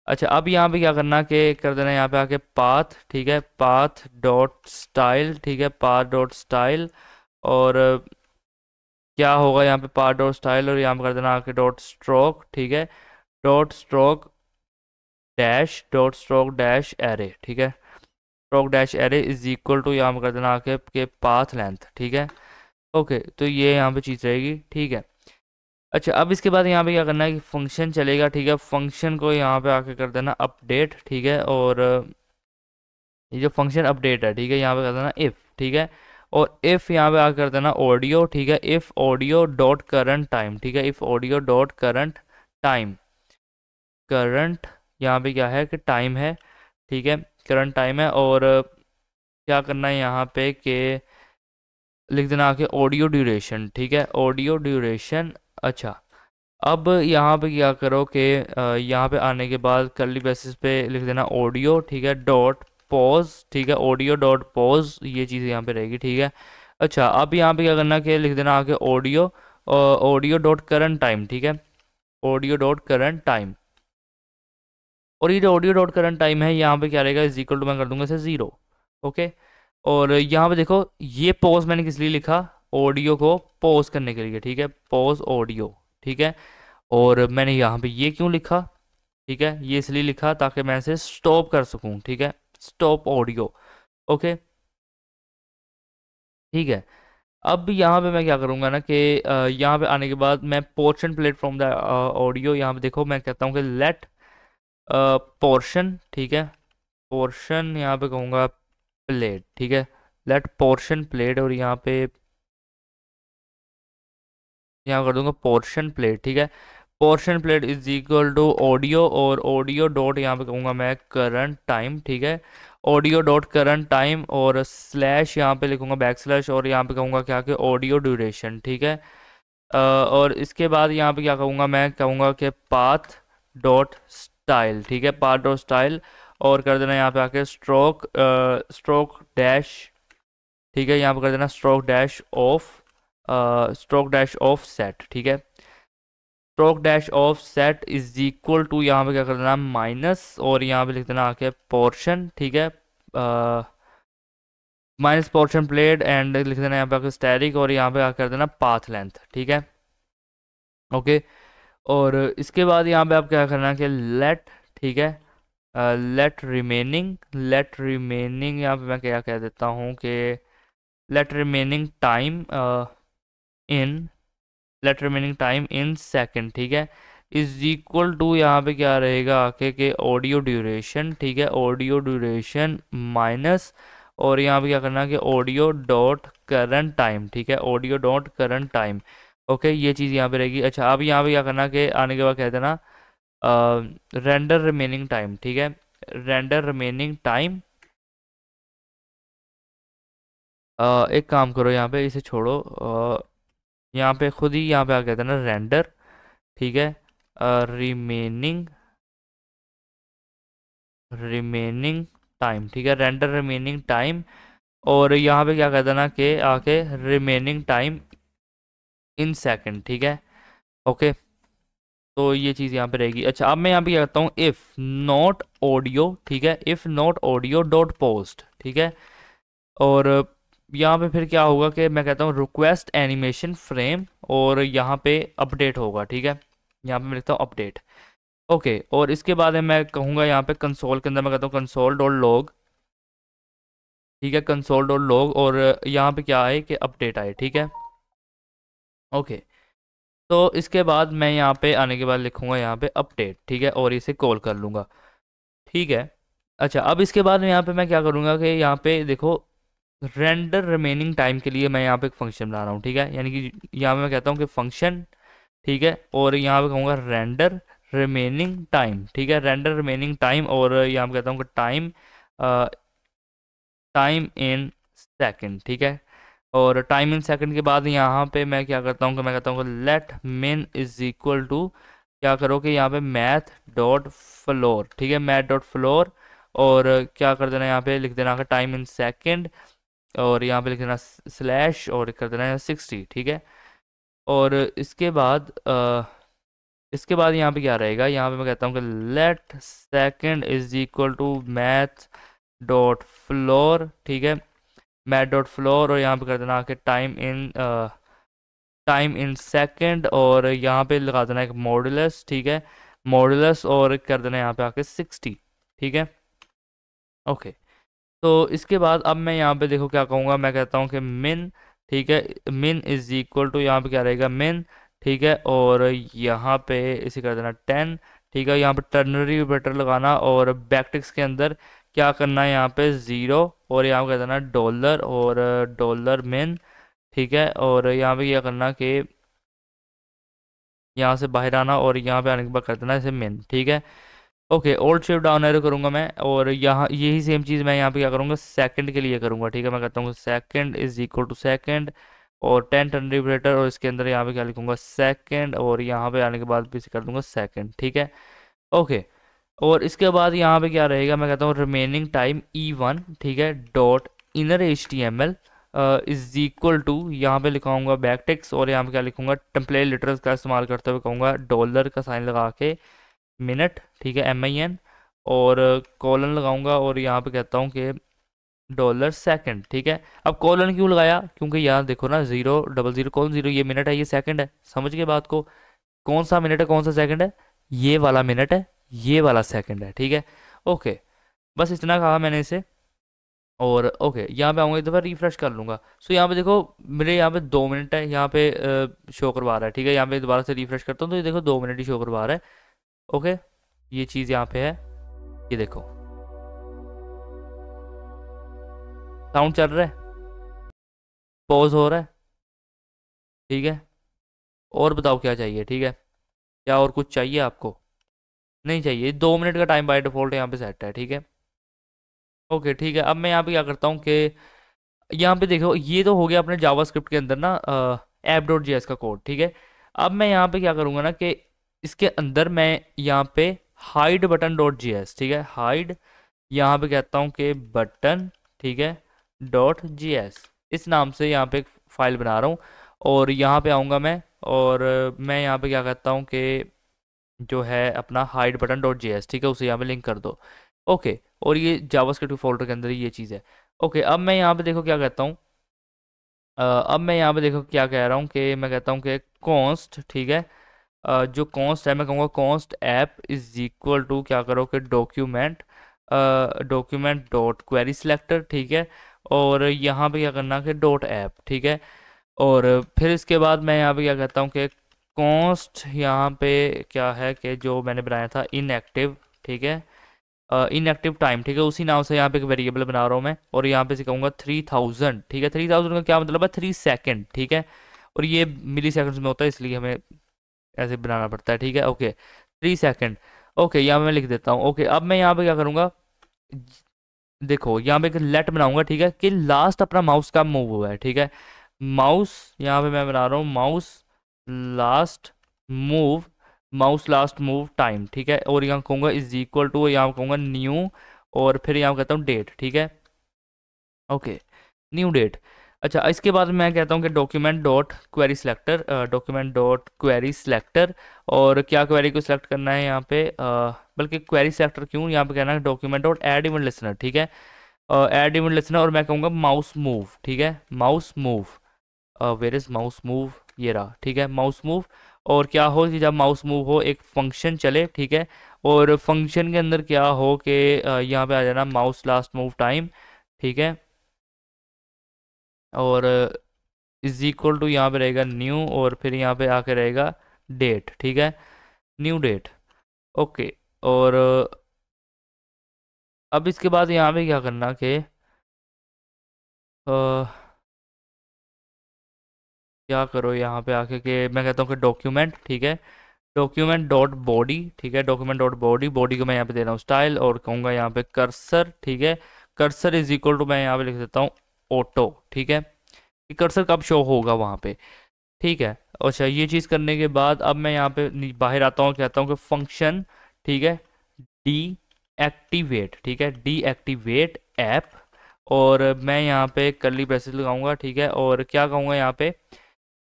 अच्छा अब यहाँ पे क्या करना कि कर देना यहाँ पे आके पाथ, ठीक है, पाथ डॉट स्टाइल, ठीक है, पाथ डॉट स्टाइल, और क्या होगा यहाँ पे पाथ डॉट स्टाइल, और यहाँ पे कर देना आके डॉट स्ट्रोक, ठीक है, dot stroke dash, dot stroke dash array, ठीक है, stroke dash array is equal to यहाँ पे कर देना आके के पाथ लेंथ, ठीक है। ओके, तो ये यहाँ पे चीज़ रहेगी, ठीक है। अच्छा अब इसके बाद यहाँ पे क्या करना है कि फंक्शन चलेगा, ठीक है, फंक्शन को यहाँ पे आके कर देना अपडेट, ठीक है, और ये जो फंक्शन अपडेट है, ठीक है, यहाँ पे कर देना इफ़, ठीक है, और इफ़ यहाँ पे आके कर देना ऑडियो, ठीक है, if audio dot current time, ठीक है, if audio dot current time, current यहाँ पे क्या है कि टाइम है, ठीक है, करंट टाइम है, और क्या करना है यहाँ पे कि लिख देना आके ऑडियो ड्यूरेशन, ठीक है, ऑडियो ड्यूरेशन। अच्छा अब यहाँ पे क्या करो कि यहाँ पे आने के बाद कर्ली बेसिस पे लिख देना ऑडियो, ठीक है, डॉट पॉज, ठीक है, ऑडियो डॉट पॉज, ये चीज़ यहाँ पे रहेगी, ठीक है। अच्छा अब यहाँ पे क्या करना कि लिख देना आके audio, audio dot current time, ठीक है, ऑडियो डॉट करंट टाइम, और ये जो ऑडियो डॉट करंट टाइम है यहाँ पे क्या रहेगा, इज इक्वल टू मैं कर दूंगा इसे 0। ओके, और यहाँ पे देखो ये पॉज मैंने किस लिए लिखा, ऑडियो को पॉज करने के लिए, ठीक है, पॉज ऑडियो, ठीक है, और मैंने यहाँ पे ये क्यों लिखा, ठीक है, ये इसलिए लिखा ताकि मैं इसे स्टॉप कर सकूं, ठीक है, स्टॉप ऑडियो। ओके, ठीक है। अब यहाँ पे मैं क्या करूँगा ना कि यहाँ पे आने के बाद मैं portion plate from the audio, यहाँ पे देखो मैं कहता हूँ कि लेट पोर्शन, ठीक है, पोर्शन यहाँ पे कहूँगा प्लेट, ठीक है, लेट पोर्शन प्लेट, और यहाँ कर दूंगा पोर्शन प्लेट, ठीक है, portion plate is equal to audio, और ऑडियो डॉट यहाँ पे कहूँगा मैं करंट टाइम, ठीक है, ऑडियो डॉट करंट टाइम, और स्लैश यहाँ पे लिखूंगा बैक स्लैश, और यहाँ पे कहूँगा क्या कि ऑडियो ड्यूरेशन, ठीक है। और इसके बाद यहाँ पे क्या कहूँगा, मैं कहूँगा कि पाथ डॉट स्टाइल, ठीक है, पाथ डॉट स्टाइल, और कर देना यहाँ पे आके स्ट्रोक डैश, ठीक है, यहाँ पे कर देना स्ट्रोक डैश ऑफ सेट, ठीक है, stroke dash offset is equal to यहाँ पे क्या कर देना माइनस, और यहाँ पे लिख देना आके पोर्शन, ठीक है, माइनस पोर्शन प्लेट, एंड लिख देना यहाँ पे आके स्टैटिक, और यहाँ पे आकर कर देना पाथ लेंथ, ठीक है। ओके, और इसके बाद यहाँ पे आप क्या करना कि लेट, ठीक है, लेट रिमेनिंग यहाँ पे मैं क्या कह देता हूँ कि let remaining time in let remaining time in second, ठीक है, इज इक्वल टू यहाँ पे क्या रहेगा आके के ऑडियो ड्यूरेशन, ठीक है, ऑडियो ड्यूरेशन माइनस, और यहाँ पे क्या करना है कि ऑडियो डॉट करंट टाइम, ठीक है, audio dot current time. Okay, ये चीज़ यहाँ पे रहेगी। अच्छा, अब यहाँ पे क्या करना कि आने के बाद कहते हैं ना रेंडर रिमेनिंग टाइम, ठीक है, रेंडर रिमेनिंग टाइम। एक काम करो, यहाँ पे इसे छोड़ो, यहाँ पे खुद ही यहाँ पे आ कहते हैं ना रेंडर, ठीक है, रिमेनिंग रिमेनिंग टाइम, ठीक है, रेंडर रिमेनिंग टाइम। और यहाँ पे क्या कहता है ना कि आके रिमेनिंग टाइम इन सेकंड, ठीक है। ओके, तो ये चीज़ यहाँ पे रहेगी। अच्छा, अब मैं यहाँ पे क्या करता हूँ, इफ़ नॉट ऑडियो, ठीक है, if not audio dot post, ठीक है। और यहाँ पे फिर क्या होगा कि मैं कहता हूँ रिक्वेस्ट एनिमेशन फ्रेम, और यहाँ पे अपडेट होगा, ठीक है, यहाँ पे मैं लिखता हूँ अपडेट। ओके, और इसके बाद में मैं कहूँगा यहाँ पे कंसोल के अंदर मैं कहता हूँ कंसोल डॉट लॉग, ठीक है, कंसोल डॉट लॉग, और यहाँ पे क्या आए कि अपडेट आए, ठीक है। ओके, तो इसके बाद मैं यहाँ पे आने के बाद लिखूँगा यहाँ पे अपडेट, ठीक है, और इसे कॉल कर लूँगा, ठीक है। अच्छा, अब इसके बाद में यहाँ पे मैं क्या करूँगा कि यहाँ पे देखो रेंडर रिमेनिंग टाइम के लिए मैं यहाँ पे एक फंक्शन बना रहा हूँ, ठीक है, यानी कि यहाँ पे मैं कहता हूँ कि फंक्शन, ठीक है, और यहाँ पे कहूँगा रेंडर रिमेनिंग टाइम, ठीक है, रेंडर रिमेनिंग टाइम, और यहाँ पे कहता हूँ कि टाइम टाइम इन सेकंड, ठीक है। और टाइम इन सेकंड के बाद यहाँ पे मैं क्या करता हूँ कि मैं कहता हूँ कि let min is equal to, क्या करो कि यहाँ पे मैथ डॉट फ्लोर, ठीक है, मैथ डॉट फ्लोर, और क्या कर देना यहाँ पे लिख देना कि टाइम इन सेकंड, और यहाँ पे लिख देना स्लैश, और कर देना यहाँ 60, ठीक है। और इसके बाद यहाँ पे क्या रहेगा, यहाँ पे मैं कहता हूँ कि let second is equal to math dot floor, ठीक है, मैथ डॉट फ्लोर, और यहाँ पे कर देना आके टाइम इन सेकंड, और यहाँ पे लगा देना एक मॉडुलस, ठीक है, मॉडुलस, और कर देना यहाँ पे आके 60, ठीक है। ओके, तो इसके बाद अब मैं यहाँ पे देखो क्या कहूँगा, मैं कहता हूँ कि मिन, ठीक है, मिन इज इक्वल टू यहाँ पे क्या रहेगा मिन, ठीक है, और यहाँ पे इसे कर देना 10, ठीक है, यहाँ पे टर्नरी ऑपरेटर लगाना, और बैकटिक्स के अंदर क्या करना है यहाँ पे 0, और यहाँ पे कर देना डॉलर, और डॉलर मिन, ठीक है, और यहाँ पे क्या करना कि यहाँ से बाहर आना, और यहाँ पे आने के बाद कर देना इसे मिन, ठीक है। Okay, old shift down arrow करूंगा मैं, और यहाँ यही सेम चीज़ मैं यहाँ पे क्या करूँगा सेकंड के लिए करूँगा, ठीक है, मैं कहता हूँ second is equal to second, और 10 टर्नरी, और इसके अंदर यहाँ पे क्या लिखूंगा सेकंड, और यहाँ पे आने के बाद भी इसे कर दूंगा सेकंड, ठीक है। ओके, और इसके बाद यहाँ पे क्या रहेगा, मैं कहता हूँ रिमेनिंग टाइम E1, ठीक है, dot inner HTML is equal to, यहाँ पे लिखाऊंगा बैक टेक्स्ट, और यहाँ पे क्या लिखूंगा टेम्पलेट लिटर्स का इस्तेमाल करते हुए कहूँगा डॉलर का साइन लगा के मिनट, ठीक है, MIN, और कॉलन लगाऊंगा, और यहाँ पे कहता हूँ कि डॉलर सेकंड, ठीक है। अब कॉलन क्यों लगाया, क्योंकि यार देखो ना 000:0 ये मिनट है, ये सेकंड है, समझ के बात को, कौन सा मिनट है कौन सा सेकंड है, ये वाला मिनट है, ये वाला सेकंड है, ठीक है। ओके, बस इतना कहा मैंने इसे, और ओके यहाँ पे आऊँगा, एक दफ़ा रिफ्रेश कर लूँगा। सो यहाँ पे देखो मेरे यहाँ पे 2 मिनट है, यहाँ पे शो करवा रहा है, ठीक है, यहाँ पे दोबारा से रिफ्रेश करता हूँ तो ये देखो 2 मिनट ही शो करवा रहा है। ओके, ये चीज़ यहाँ पे है, ये देखो साउंड चल रहा है, पॉज हो रहा है, ठीक है। और बताओ क्या चाहिए, ठीक है, क्या और कुछ चाहिए आपको, नहीं चाहिए, 2 मिनट का टाइम बाय डिफॉल्ट यहाँ पे सेट है, ठीक है। ओके, ठीक है, अब मैं यहाँ पे क्या करता हूँ कि यहाँ पे देखो ये तो हो गया अपने जावास्क्रिप्ट के अंदर ना app.js का कोड, ठीक है। अब मैं यहाँ पे क्या करूँगा ना कि इसके अंदर मैं यहाँ पे हाइड बटन डॉट जीएस, ठीक है, हाइड, यहाँ पे कहता हूँ कि बटन, ठीक है, डॉट जीएस, इस नाम से यहाँ पे एक फाइल बना रहा हूँ, और यहाँ पे आऊँगा मैं, और मैं यहाँ पे क्या कहता हूँ कि जो है अपना हाइड बटन डॉट जेएस, ठीक है, उसे यहाँ पे लिंक कर दो। ओके, और ये जावास्क्रिप्ट फोल्डर के अंदर ये चीज़ है। ओके, अब मैं यहाँ पे देखो क्या कहता हूँ, अब मैं यहाँ पे देखो क्या कह रहा हूँ कि मैं कहता हूँ कि कॉन्स्ट, ठीक है, जो कॉन्स्ट है मैं कहूँगा const app is equal to, क्या करो कि डॉक्यूमेंट डॉट क्वेरी सिलेक्टर, ठीक है, और यहाँ पे क्या करना कि डॉट ऐप, ठीक है। और फिर इसके बाद मैं यहाँ पे क्या कहता हूँ कि कॉन्स्ट यहाँ पे क्या है कि जो मैंने बनाया था इनएक्टिव, ठीक है, इनएक्टिव टाइम, ठीक है, उसी नाम से यहाँ पे एक वेरिएबल बना रहा हूँ मैं, और यहाँ पे से कहूँगा 3000, ठीक है, 3000 का क्या मतलब है, 3 सेकेंड, ठीक है, और ये मिली सेकेंड्स में होता है इसलिए हमें ऐसे बनाना पड़ता है, ठीक है, ओके 3 सेकेंड, ओके, यहाँ पे मैं लिख देता हूँ, ओके। अब मैं यहाँ पे क्या करूँगा, देखो यहाँ पे एक लेट बनाऊंगा, ठीक है, कि लास्ट अपना माउस का मूव हुआ है, ठीक है, माउस यहाँ पे मैं बना रहा हूँ mouse last move, mouse last move time, ठीक है, और यहाँ कहूँगा इज इक्वल टू, यहाँ कहूँगा न्यू, और फिर यहाँ कहता हूँ डेट, ठीक है, ओके, न्यू डेट। अच्छा, इसके बाद मैं कहता हूँ कि document dot query selector, document dot query selector, और क्या क्वेरी को सिलेक्ट करना है यहाँ पे, बल्कि क्वेरी सिलेक्टर क्यों, यहाँ पे कहना है document dot add event listener, ठीक है, ऐड इवेंट लिसनर, और मैं कहूँगा माउस मूव, ठीक है, mouse move, where is mouse move, ये रहा, ठीक है, माउस मूव, और क्या हो कि जब माउस मूव हो एक फंक्शन चले, ठीक है, और फंक्शन के अंदर क्या हो कि यहाँ पे आ जाना माउस लास्ट मूव टाइम, ठीक है, और इज इक्वल टू यहाँ पे रहेगा न्यू, और फिर यहाँ पे आके रहेगा डेट, ठीक है, न्यू डेट, ओके। और अब इसके बाद यहाँ पे क्या करना कि क्या करो यहाँ पे आके कि मैं कहता हूँ कि डॉक्यूमेंट, ठीक है, डॉक्यूमेंट डॉट बॉडी, ठीक है, डॉक्यूमेंट डॉट बॉडी, बॉडी को मैं यहाँ पे दे रहा हूँ स्टाइल, और कहूँगा यहाँ पे कर्सर, ठीक है, कर्सर इज इक्वल टू मैं यहाँ पे लिख देता हूँ ऑटो, ठीक है, कि कर्सर कब शो होगा वहाँ पे, ठीक है। अच्छा, ये चीज़ करने के बाद अब मैं यहाँ पे बाहर आता हूँ, कहता हूँ कि फंक्शन, ठीक है, डी एक्टिवेट, ठीक है, डी एक्टिवेट ऐप, और मैं यहाँ पे कर्ली ब्रेसेस लगाऊंगा, ठीक है, और क्या कहूँगा यहाँ पे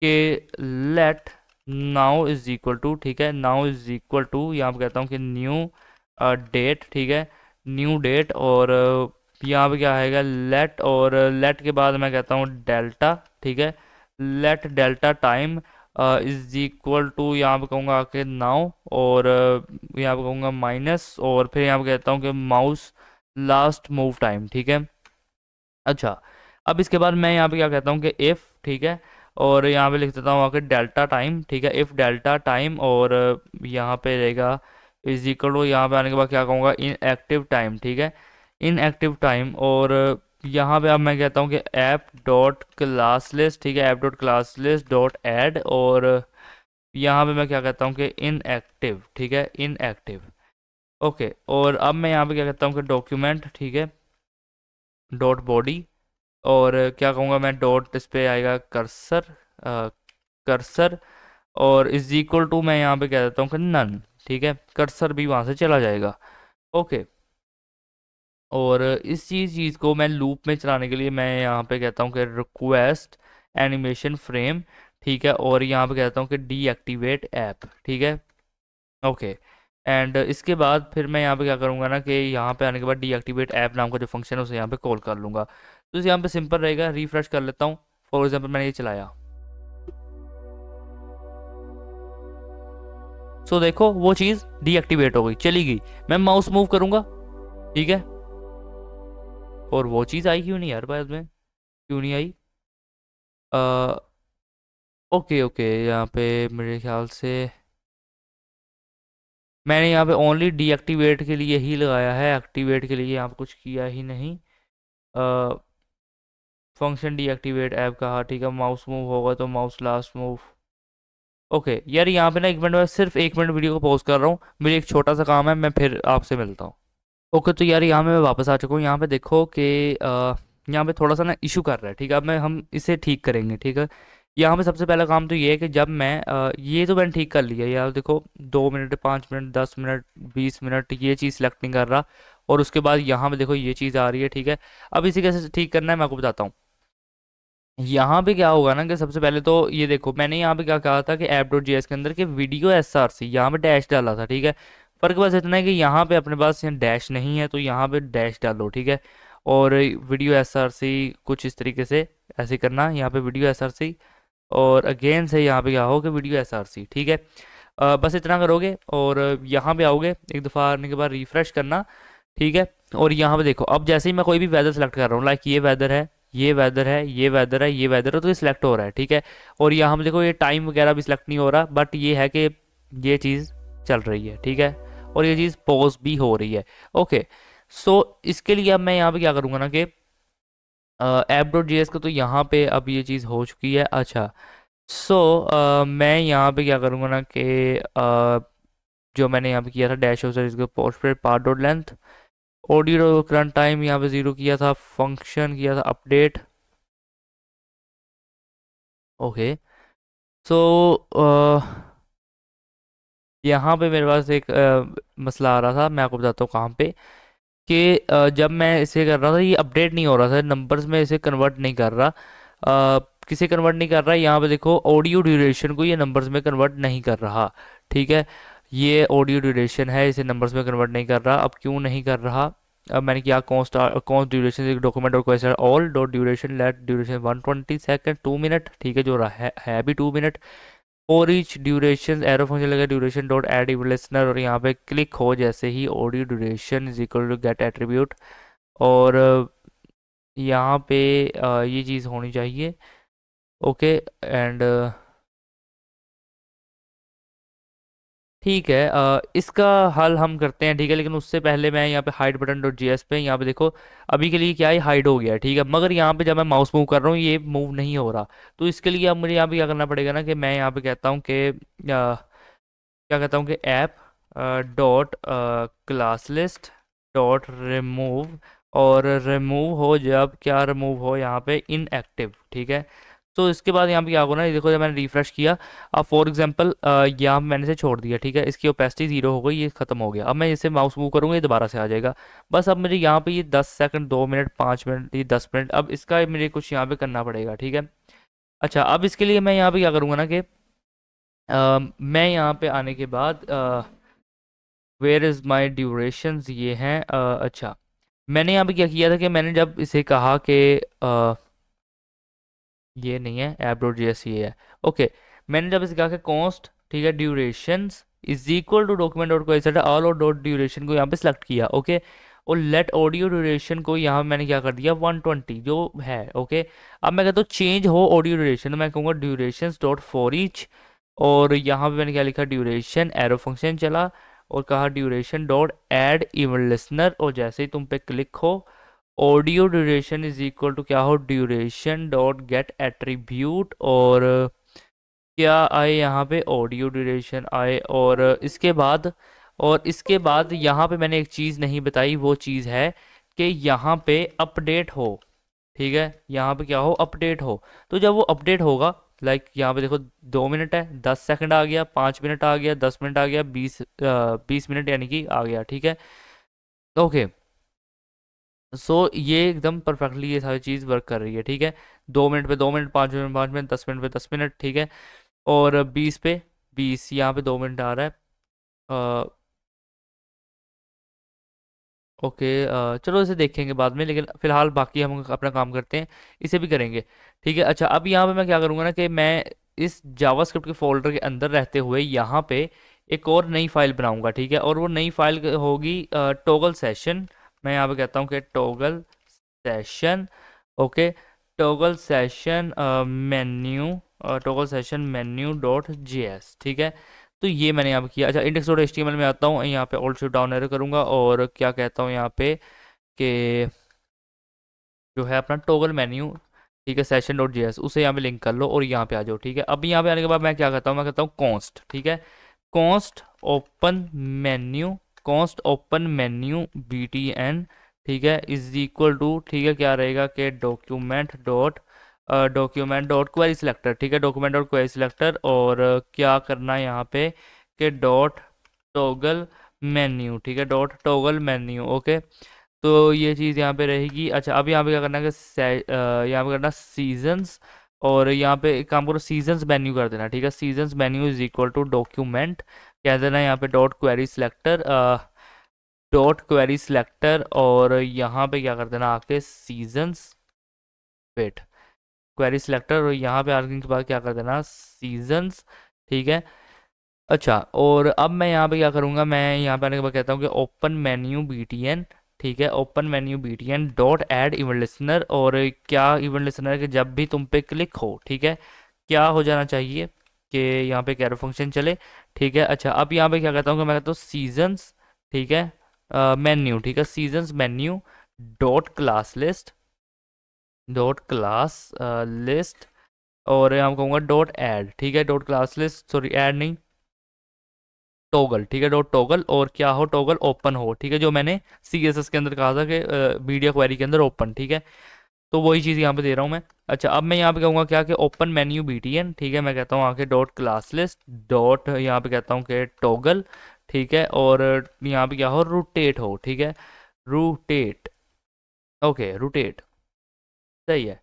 कि let now is equal to, ठीक है, नाउ इज इक्वल टू, यहाँ पे कहता हूँ कि न्यू डेट, ठीक है, न्यू डेट, और यहाँ पे क्या आएगा लेट, और लेट के बाद मैं कहता हूँ डेल्टा, ठीक है, let delta time is equal to, यहाँ पे कहूँगा आके नाउ, और यहाँ पे कहूँगा माइनस, और फिर यहाँ पे कहता हूँ कि माउस लास्ट मूव टाइम, ठीक है। अच्छा, अब इसके बाद मैं यहाँ पे क्या कहता हूँ कि इफ़, ठीक है, और यहाँ पे लिख देता हूँ आके डेल्टा टाइम, ठीक है, इफ़ डेल्टा टाइम, और यहाँ पे रहेगा इज इक्वल टू, यहाँ पे आने के बाद क्या कहूँगा इन एक्टिव टाइम, ठीक है, इन एक्टिव टाइम, और यहाँ पे अब मैं कहता हूँ कि ऐप डॉट क्लास लिस्ट, ठीक है, app dot class list dot add, और यहाँ पे मैं क्या कहता हूँ कि इन एक्टिव, ठीक है, इन एक्टिव, ओके। और अब मैं यहाँ पे क्या कहता हूँ कि डॉक्यूमेंट, ठीक है, डॉट बॉडी, और क्या कहूँगा मैं डॉट इस पे आएगा कर्सर, कर्सर, और इज इक्वल टू मैं यहाँ पे कह देता हूँ कि नन, ठीक है, कर्सर भी वहाँ से चला जाएगा, ओके। और इसी चीज़ को मैं लूप में चलाने के लिए मैं यहाँ पे कहता हूँ कि रिक्वेस्ट एनिमेशन फ्रेम, ठीक है, और यहाँ पे कहता हूँ कि डीएक्टिवेट ऐप, ठीक है, ओके। एंड इसके बाद फिर मैं यहाँ पे क्या करूँगा ना कि यहाँ पे आने के बाद डीएक्टिवेट ऐप नाम का जो फंक्शन है उसे यहाँ पे कॉल कर लूँगा, तो यहाँ पे सिंपल रहेगा, रिफ्रेश कर लेता हूँ, फॉर एग्जाम्पल मैंने ये चलाया, सो देखो वो चीज़ डीएक्टिवेट हो गई, चली गई, मैं माउस मूव करूँगा, ठीक है, और वो चीज़ आई क्यों नहीं यार, बाद में क्यों नहीं आई, ओके ओके, यहाँ पे मेरे ख्याल से मैंने यहाँ पे ओनली डीएक्टिवेट के लिए ही लगाया है, एक्टिवेट के लिए यहाँ पे कुछ किया ही नहीं, फंक्शन डीएक्टिवेट ऐप कहा, ठीक है, माउस मूव होगा तो माउस लास्ट मूव, ओके। यार यहाँ पे ना 1 मिनट में, सिर्फ 1 मिनट वीडियो को पॉज कर रहा हूँ, मेरे एक छोटा सा काम है, मैं फिर आपसे मिलता हूँ। ओके, तो यार यहाँ मैं वापस आ चुका हूँ, यहाँ पे देखो कि यहाँ पे थोड़ा सा ना इशू कर रहा है, ठीक है, अब मैं हम इसे ठीक करेंगे, ठीक है। यहाँ पे सबसे पहला काम तो ये है कि जब मैं ये तो मैंने ठीक कर लिया यार, देखो 2 मिनट, 5 मिनट, 10 मिनट, 20 मिनट, ये चीज़ सेलेक्ट नहीं कर रहा, और उसके बाद यहाँ पे देखो ये चीज़ आ रही है, ठीक है। अब इसे कैसे ठीक करना है मैं आपको बताता हूँ। यहाँ पे क्या होगा ना कि सबसे पहले तो ये देखो मैंने यहाँ पे क्या कहा था कि app.js के अंदर के वीडियो SRC, यहाँ पे डैश डाला था, ठीक है। फर्क बस इतना है कि यहाँ पे अपने पास यहाँ डैश नहीं है, तो यहाँ पे डैश डालो, ठीक है, और वीडियो SRC कुछ इस तरीके से ऐसे करना, यहाँ पे वीडियो SRC, और अगेन से यहाँ पे क्या हो कि वीडियो SRC, ठीक है। बस इतना करोगे, और यहाँ पे आओगे, एक दफ़ा आने के बाद रिफ्रेश करना, ठीक है। और यहाँ पे देखो अब जैसे ही मैं कोई भी वेदर सेलेक्ट कर रहा हूँ, लाइक ये वेदर है, ये वेदर है, ये वेदर है, ये वेदर है, तो ये सिलेक्ट हो रहा है, ठीक है। और यहाँ हम देखो ये टाइम वगैरह भी सिलेक्ट नहीं हो रहा, बट ये है कि ये चीज़ चल रही है, ठीक है। और ये चीज़ पॉज भी हो रही है। ओके, सो इसके लिए अब मैं यहाँ पे क्या करूँगा ना कि ऐप डॉट जी एस का तो यहाँ पे अब ये चीज़ हो चुकी है। अच्छा, सो मैं यहाँ पे क्या करूँगा ना कि जो मैंने यहाँ पे किया था डैश ऑफ इसको पोस्ट पे part dot length, audio current time यहाँ पे 0 किया था, फंक्शन किया था अपडेट। ओके, सो यहाँ पे मेरे पास एक मसला आ रहा था, मैं आपको बताता हूँ कहाँ पे। कि जब मैं इसे कर रहा था ये अपडेट नहीं हो रहा था, नंबर्स में इसे कन्वर्ट नहीं कर रहा। किसे कन्वर्ट नहीं कर रहा, यहाँ पे देखो ऑडियो ड्यूरेशन को ये नंबर्स में कन्वर्ट नहीं कर रहा, ठीक है। ये ऑडियो ड्यूरेशन है, इसे नंबर्स में कन्वर्ट नहीं कर रहा। अब क्यों नहीं कर रहा, अब मैंने किया कॉन्स्ट कॉन्स्ट ड्यूरेशन डॉक्यूमेंट और question all dot duration let duration 120 second 2 minute, ठीक है, जो रहा है भी 2 minute. For each duration arrow function लगा ड्यूरेशन डॉट एड लिसनर, और यहाँ पे क्लिक हो जैसे ही audio duration is equal to get attribute. और यहाँ पे ये चीज़ होनी चाहिए। ओके, एंड ठीक है, इसका हल हम करते हैं, ठीक है। लेकिन उससे पहले मैं यहाँ पे hide button dot G S पे यहाँ पे देखो अभी के लिए क्या है, हाइड हो गया है, ठीक है। मगर यहाँ पे जब मैं माउस मूव कर रहा हूँ ये मूव नहीं हो रहा। तो इसके लिए अब मुझे यहाँ पे क्या करना पड़ेगा ना कि मैं यहाँ पे कहता हूँ कि क्या कहता हूँ कि app dot class list dot remove, और रिमूव हो जब क्या रिमूव हो यहाँ पे इनएक्टिव, ठीक है। तो इसके बाद यहाँ पे क्या होगा ना, ये देखो जब मैंने रिफ्रेश किया, अब फॉर एग्जांपल यहाँ मैंने इसे छोड़ दिया, ठीक है। इसकी ओपेसिटी 0 हो गई, ये खत्म हो गया। अब मैं इसे माउस मूव करूँगा ये दोबारा से आ जाएगा। बस अब मुझे यहाँ पे ये 10 सेकंड, 2 मिनट, 5 मिनट, ये 10 मिनट, अब इसका मुझे कुछ यहाँ पे करना पड़ेगा, ठीक है। अच्छा, अब इसके लिए मैं यहाँ पे क्या करूँगा ना कि मैं यहाँ पे आने के बाद वेयर इज़ माई ड्यूरेशंस ये हैं। अच्छा, मैंने यहाँ पे क्या किया था कि मैंने जब इसे कहा कि ये नहीं है ऐप डॉट जी एस, ये है। ओके, मैंने जब इसे कहा कि कॉन्स्ट, ठीक है, durations is equal to document dot को एक्सेट्रा ऑल और डॉट ड्यूरेशन को यहाँ पे सेलेक्ट किया। ओके, और लेट ऑडियो ड्यूरेशन को यहाँ मैंने क्या कर दिया 120 जो है। ओके, अब मैं कहता हूँ चेंज हो ऑडियो ड्यूरेशन, तो मैं कहूँगा ड्यूरेशन डॉट फॉर ईच, और यहाँ पे मैंने क्या लिखा ड्यूरेशन एरो फंक्शन चला और कहा duration dot add event listener, और जैसे ही तुम पे क्लिक हो audio duration is equal to क्या हो ड्यूरेशन डॉट गेट एट्रीब्यूट, और क्या आए यहाँ पे ऑडियो ड्यूरेशन आए। और इसके बाद यहाँ पे मैंने एक चीज़ नहीं बताई, वो चीज़ है कि यहाँ पे अपडेट हो, ठीक है। यहाँ पे क्या हो अपडेट हो, तो जब वो अपडेट होगा लाइक यहाँ पे देखो 2 मिनट है, 10 सेकंड आ गया, 5 मिनट आ गया, 10 मिनट आ गया, 20 मिनट यानी कि आ गया, ठीक है। ओके, सो ये एकदम परफेक्टली ये सारी चीज़ वर्क कर रही है, ठीक है। 2 मिनट पे 2 मिनट, 5 मिनट 5 मिनट, 10 मिनट पे 10 मिनट, ठीक है। और 20 पे 20, यहाँ पे 2 मिनट आ रहा है। ओके, चलो इसे देखेंगे बाद में, लेकिन फिलहाल बाकी हम अपना काम करते हैं, इसे भी करेंगे, ठीक है। अच्छा, अब यहाँ पे मैं क्या करूँगा ना कि मैं इस जावास्क्रिप्ट के फोल्डर के अंदर रहते हुए यहाँ पे एक और नई फाइल बनाऊंगा, ठीक है। और वो नई फाइल होगी टॉगल सेशन। मैं यहाँ पे कहता हूँ कि toggle session, okay, toggle session menu, toggle session menu dot G S, ठीक है। तो ये मैंने यहाँ पे किया। अच्छा, index dot H T M L में आता हूँ, यहाँ पे ऑल्ट शिफ्ट डाउन एरो करूँगा और क्या कहता हूँ यहाँ पे कि जो है अपना टॉगल मेन्यू, ठीक है, सेशन डॉट जी एस, उसे यहाँ पे लिंक कर लो और यहाँ पे आ जाओ, ठीक है। अब यहाँ पे आने के बाद मैं क्या करता हूँ, मैं कहता हूँ कॉन्स्ट, ठीक है, const open menu, const open menu B T N, ठीक है, इज इक्वल टू, ठीक है, क्या रहेगा कि डॉक्यूमेंट डॉट क्वेरी सिलेक्टर, ठीक है, डॉक्यूमेंट डॉट क्वेरी सिलेक्टर, और क्या करना है यहाँ पे कि डॉट टॉगल मेन्यू, ठीक है, डॉट टॉगल मेन्यू। ओके, तो ये चीज़ यहाँ पे रहेगी। अच्छा, अब यहाँ पे क्या करना है कि यहाँ पे करना सीजन्स, और यहाँ पे एक काम करो सीजन्स मेन्यू कर देना, ठीक है। Sessions menu is equal to document, कह देना यहाँ पे डॉट क्वेरी सिलेक्टर, और यहाँ पे क्या कर देना आके सीजन्स, वेट, क्वेरी सिलेक्टर, और यहाँ पे आने के बाद क्या कर देना सीजन्स, ठीक है। अच्छा, और अब मैं यहाँ पे क्या करूँगा, मैं यहाँ पे आने के बाद कहता हूँ कि open menu B T N, ठीक है, open menu BTN dot add event listener. और क्या इवेंट लिसनर के जब भी तुम पे क्लिक हो, ठीक है, क्या हो जाना चाहिए कि यहाँ पे कैरो फंक्शन चले। ठीक है, अच्छा अब यहाँ पे क्या कहता हूँ कि मैं कहता हूँ सीजन्स, ठीक है, मेन्यू, ठीक है, sessions menu dot class list, dot class list, और यहाँ कहूँगा डॉट ऐड, ठीक है, dot class list, sorry add नहीं, टॉगल, ठीक है, डॉट टॉगल, और क्या हो, टॉगल ओपन हो, ठीक है, जो मैंने CSS के अंदर कहा था कि मीडिया क्वेरी के अंदर ओपन, ठीक है, तो वही चीज़ यहाँ पे दे रहा हूँ मैं। अच्छा अब मैं यहाँ पे कहूँगा क्या कि ओपन मेन्यू BTN, ठीक है, मैं कहता हूँ आके डॉट क्लास लिस्ट डॉट, यहाँ पे कहता हूँ कि टॉगल, ठीक है, और यहाँ पे क्या हो, रोटेट हो, ठीक है, रोटेट, ओके रोटेट, सही है।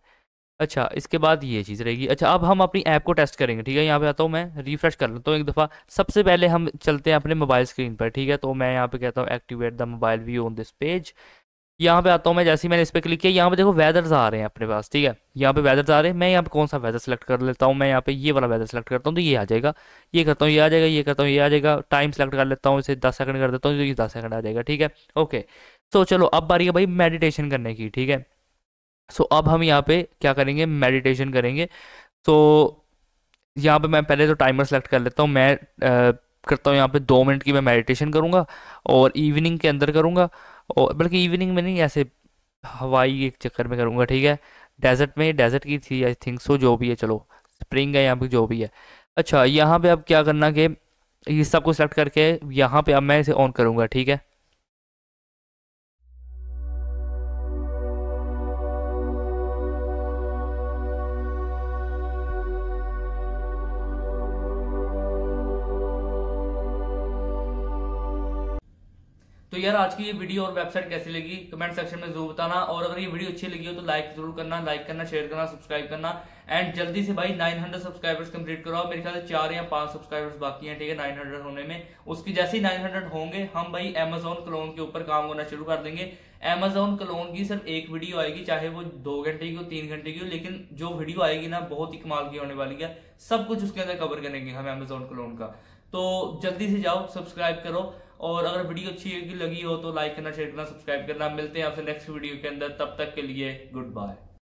अच्छा इसके बाद ये चीज़ रहेगी। अच्छा अब हम अपनी ऐप को टेस्ट करेंगे, ठीक है, यहाँ पे आता हूँ मैं, रिफ्रेश कर लेता हूँ एक दफ़ा। सबसे पहले हम चलते हैं अपने मोबाइल स्क्रीन पर, ठीक है, तो मैं यहाँ पे कहता हूँ activate the mobile view on this page. यहाँ पे आता हूँ मैं, जैसे ही मैंने इस पर क्लिक किया, यहाँ पे देखो वेदर्स आ रहे हैं अपने पास, ठीक है, यहाँ पे वेदर्स आ रहे हैं। मैं यहाँ पे कौन सा वेदर सेलेक्ट कर लेता हूँ, मैं यहाँ पे ये वाला वेदर सेलेक्ट करता हूँ तो ये आ जाएगा, ये करता हूँ ये आ जाएगा, ये करता हूँ ये आ जाएगा। टाइम सेलेक्ट कर लेता हूँ, इसे 10 सेकंड कर देता हूँ तो ये 10 सेकंड आ जाएगा, ठीक है, ओके। तो चलो अब बारी है भाई मेडिटेशन करने की, ठीक है। सो अब हम यहाँ पे क्या करेंगे, मेडिटेशन करेंगे। तो यहाँ पे मैं पहले तो टाइमर सेलेक्ट कर लेता हूँ। मैं करता हूँ यहाँ पे 2 मिनट की मैं मेडिटेशन करूँगा, और इवनिंग के अंदर करूँगा, और बल्कि इवनिंग में नहीं, ऐसे हवाई एक चक्कर में करूँगा, ठीक है। डेजर्ट में, डेजर्ट की थी आई थिंक सो, जो भी है चलो, स्प्रिंग है यहाँ पे जो भी है। अच्छा यहाँ पे अब क्या करना कि ये सब को सेलेक्ट करके यहाँ पे अब मैं इसे ऑन करूँगा, ठीक है। तो यार आज की ये वीडियो और वेबसाइट कैसी लगी कमेंट सेक्शन में जरूर बताना, और अगर ये वीडियो अच्छी लगी हो तो लाइक जरूर करना, लाइक करना, शेयर करना, सब्सक्राइब करना। एंड जल्दी से भाई 900 सब्सक्राइबर्स कंप्लीट कराओ। मेरे ख्याल से 4 या 5 सब्सक्राइबर्स बाकी हैं, ठीक है, 900 होने में। उसकी जैसे ही 900 होंगे हम भाई Amazon क्लोन के ऊपर काम करना शुरू कर देंगे। Amazon क्लोन की सिर्फ एक वीडियो आएगी, चाहे वो 2 घंटे की हो 3 घंटे की हो, लेकिन जो वीडियो आएगी ना बहुत ही कमाल की होने वाली है। सब कुछ उसके अंदर कवर करेंगे हम Amazon क्लोन का। तो जल्दी से जाओ सब्सक्राइब करो, और अगर वीडियो अच्छी लगी हो तो लाइक करना, शेयर करना, सब्सक्राइब करना। मिलते हैं आपसे नेक्स्ट वीडियो के अंदर, तब तक के लिए गुड बाय।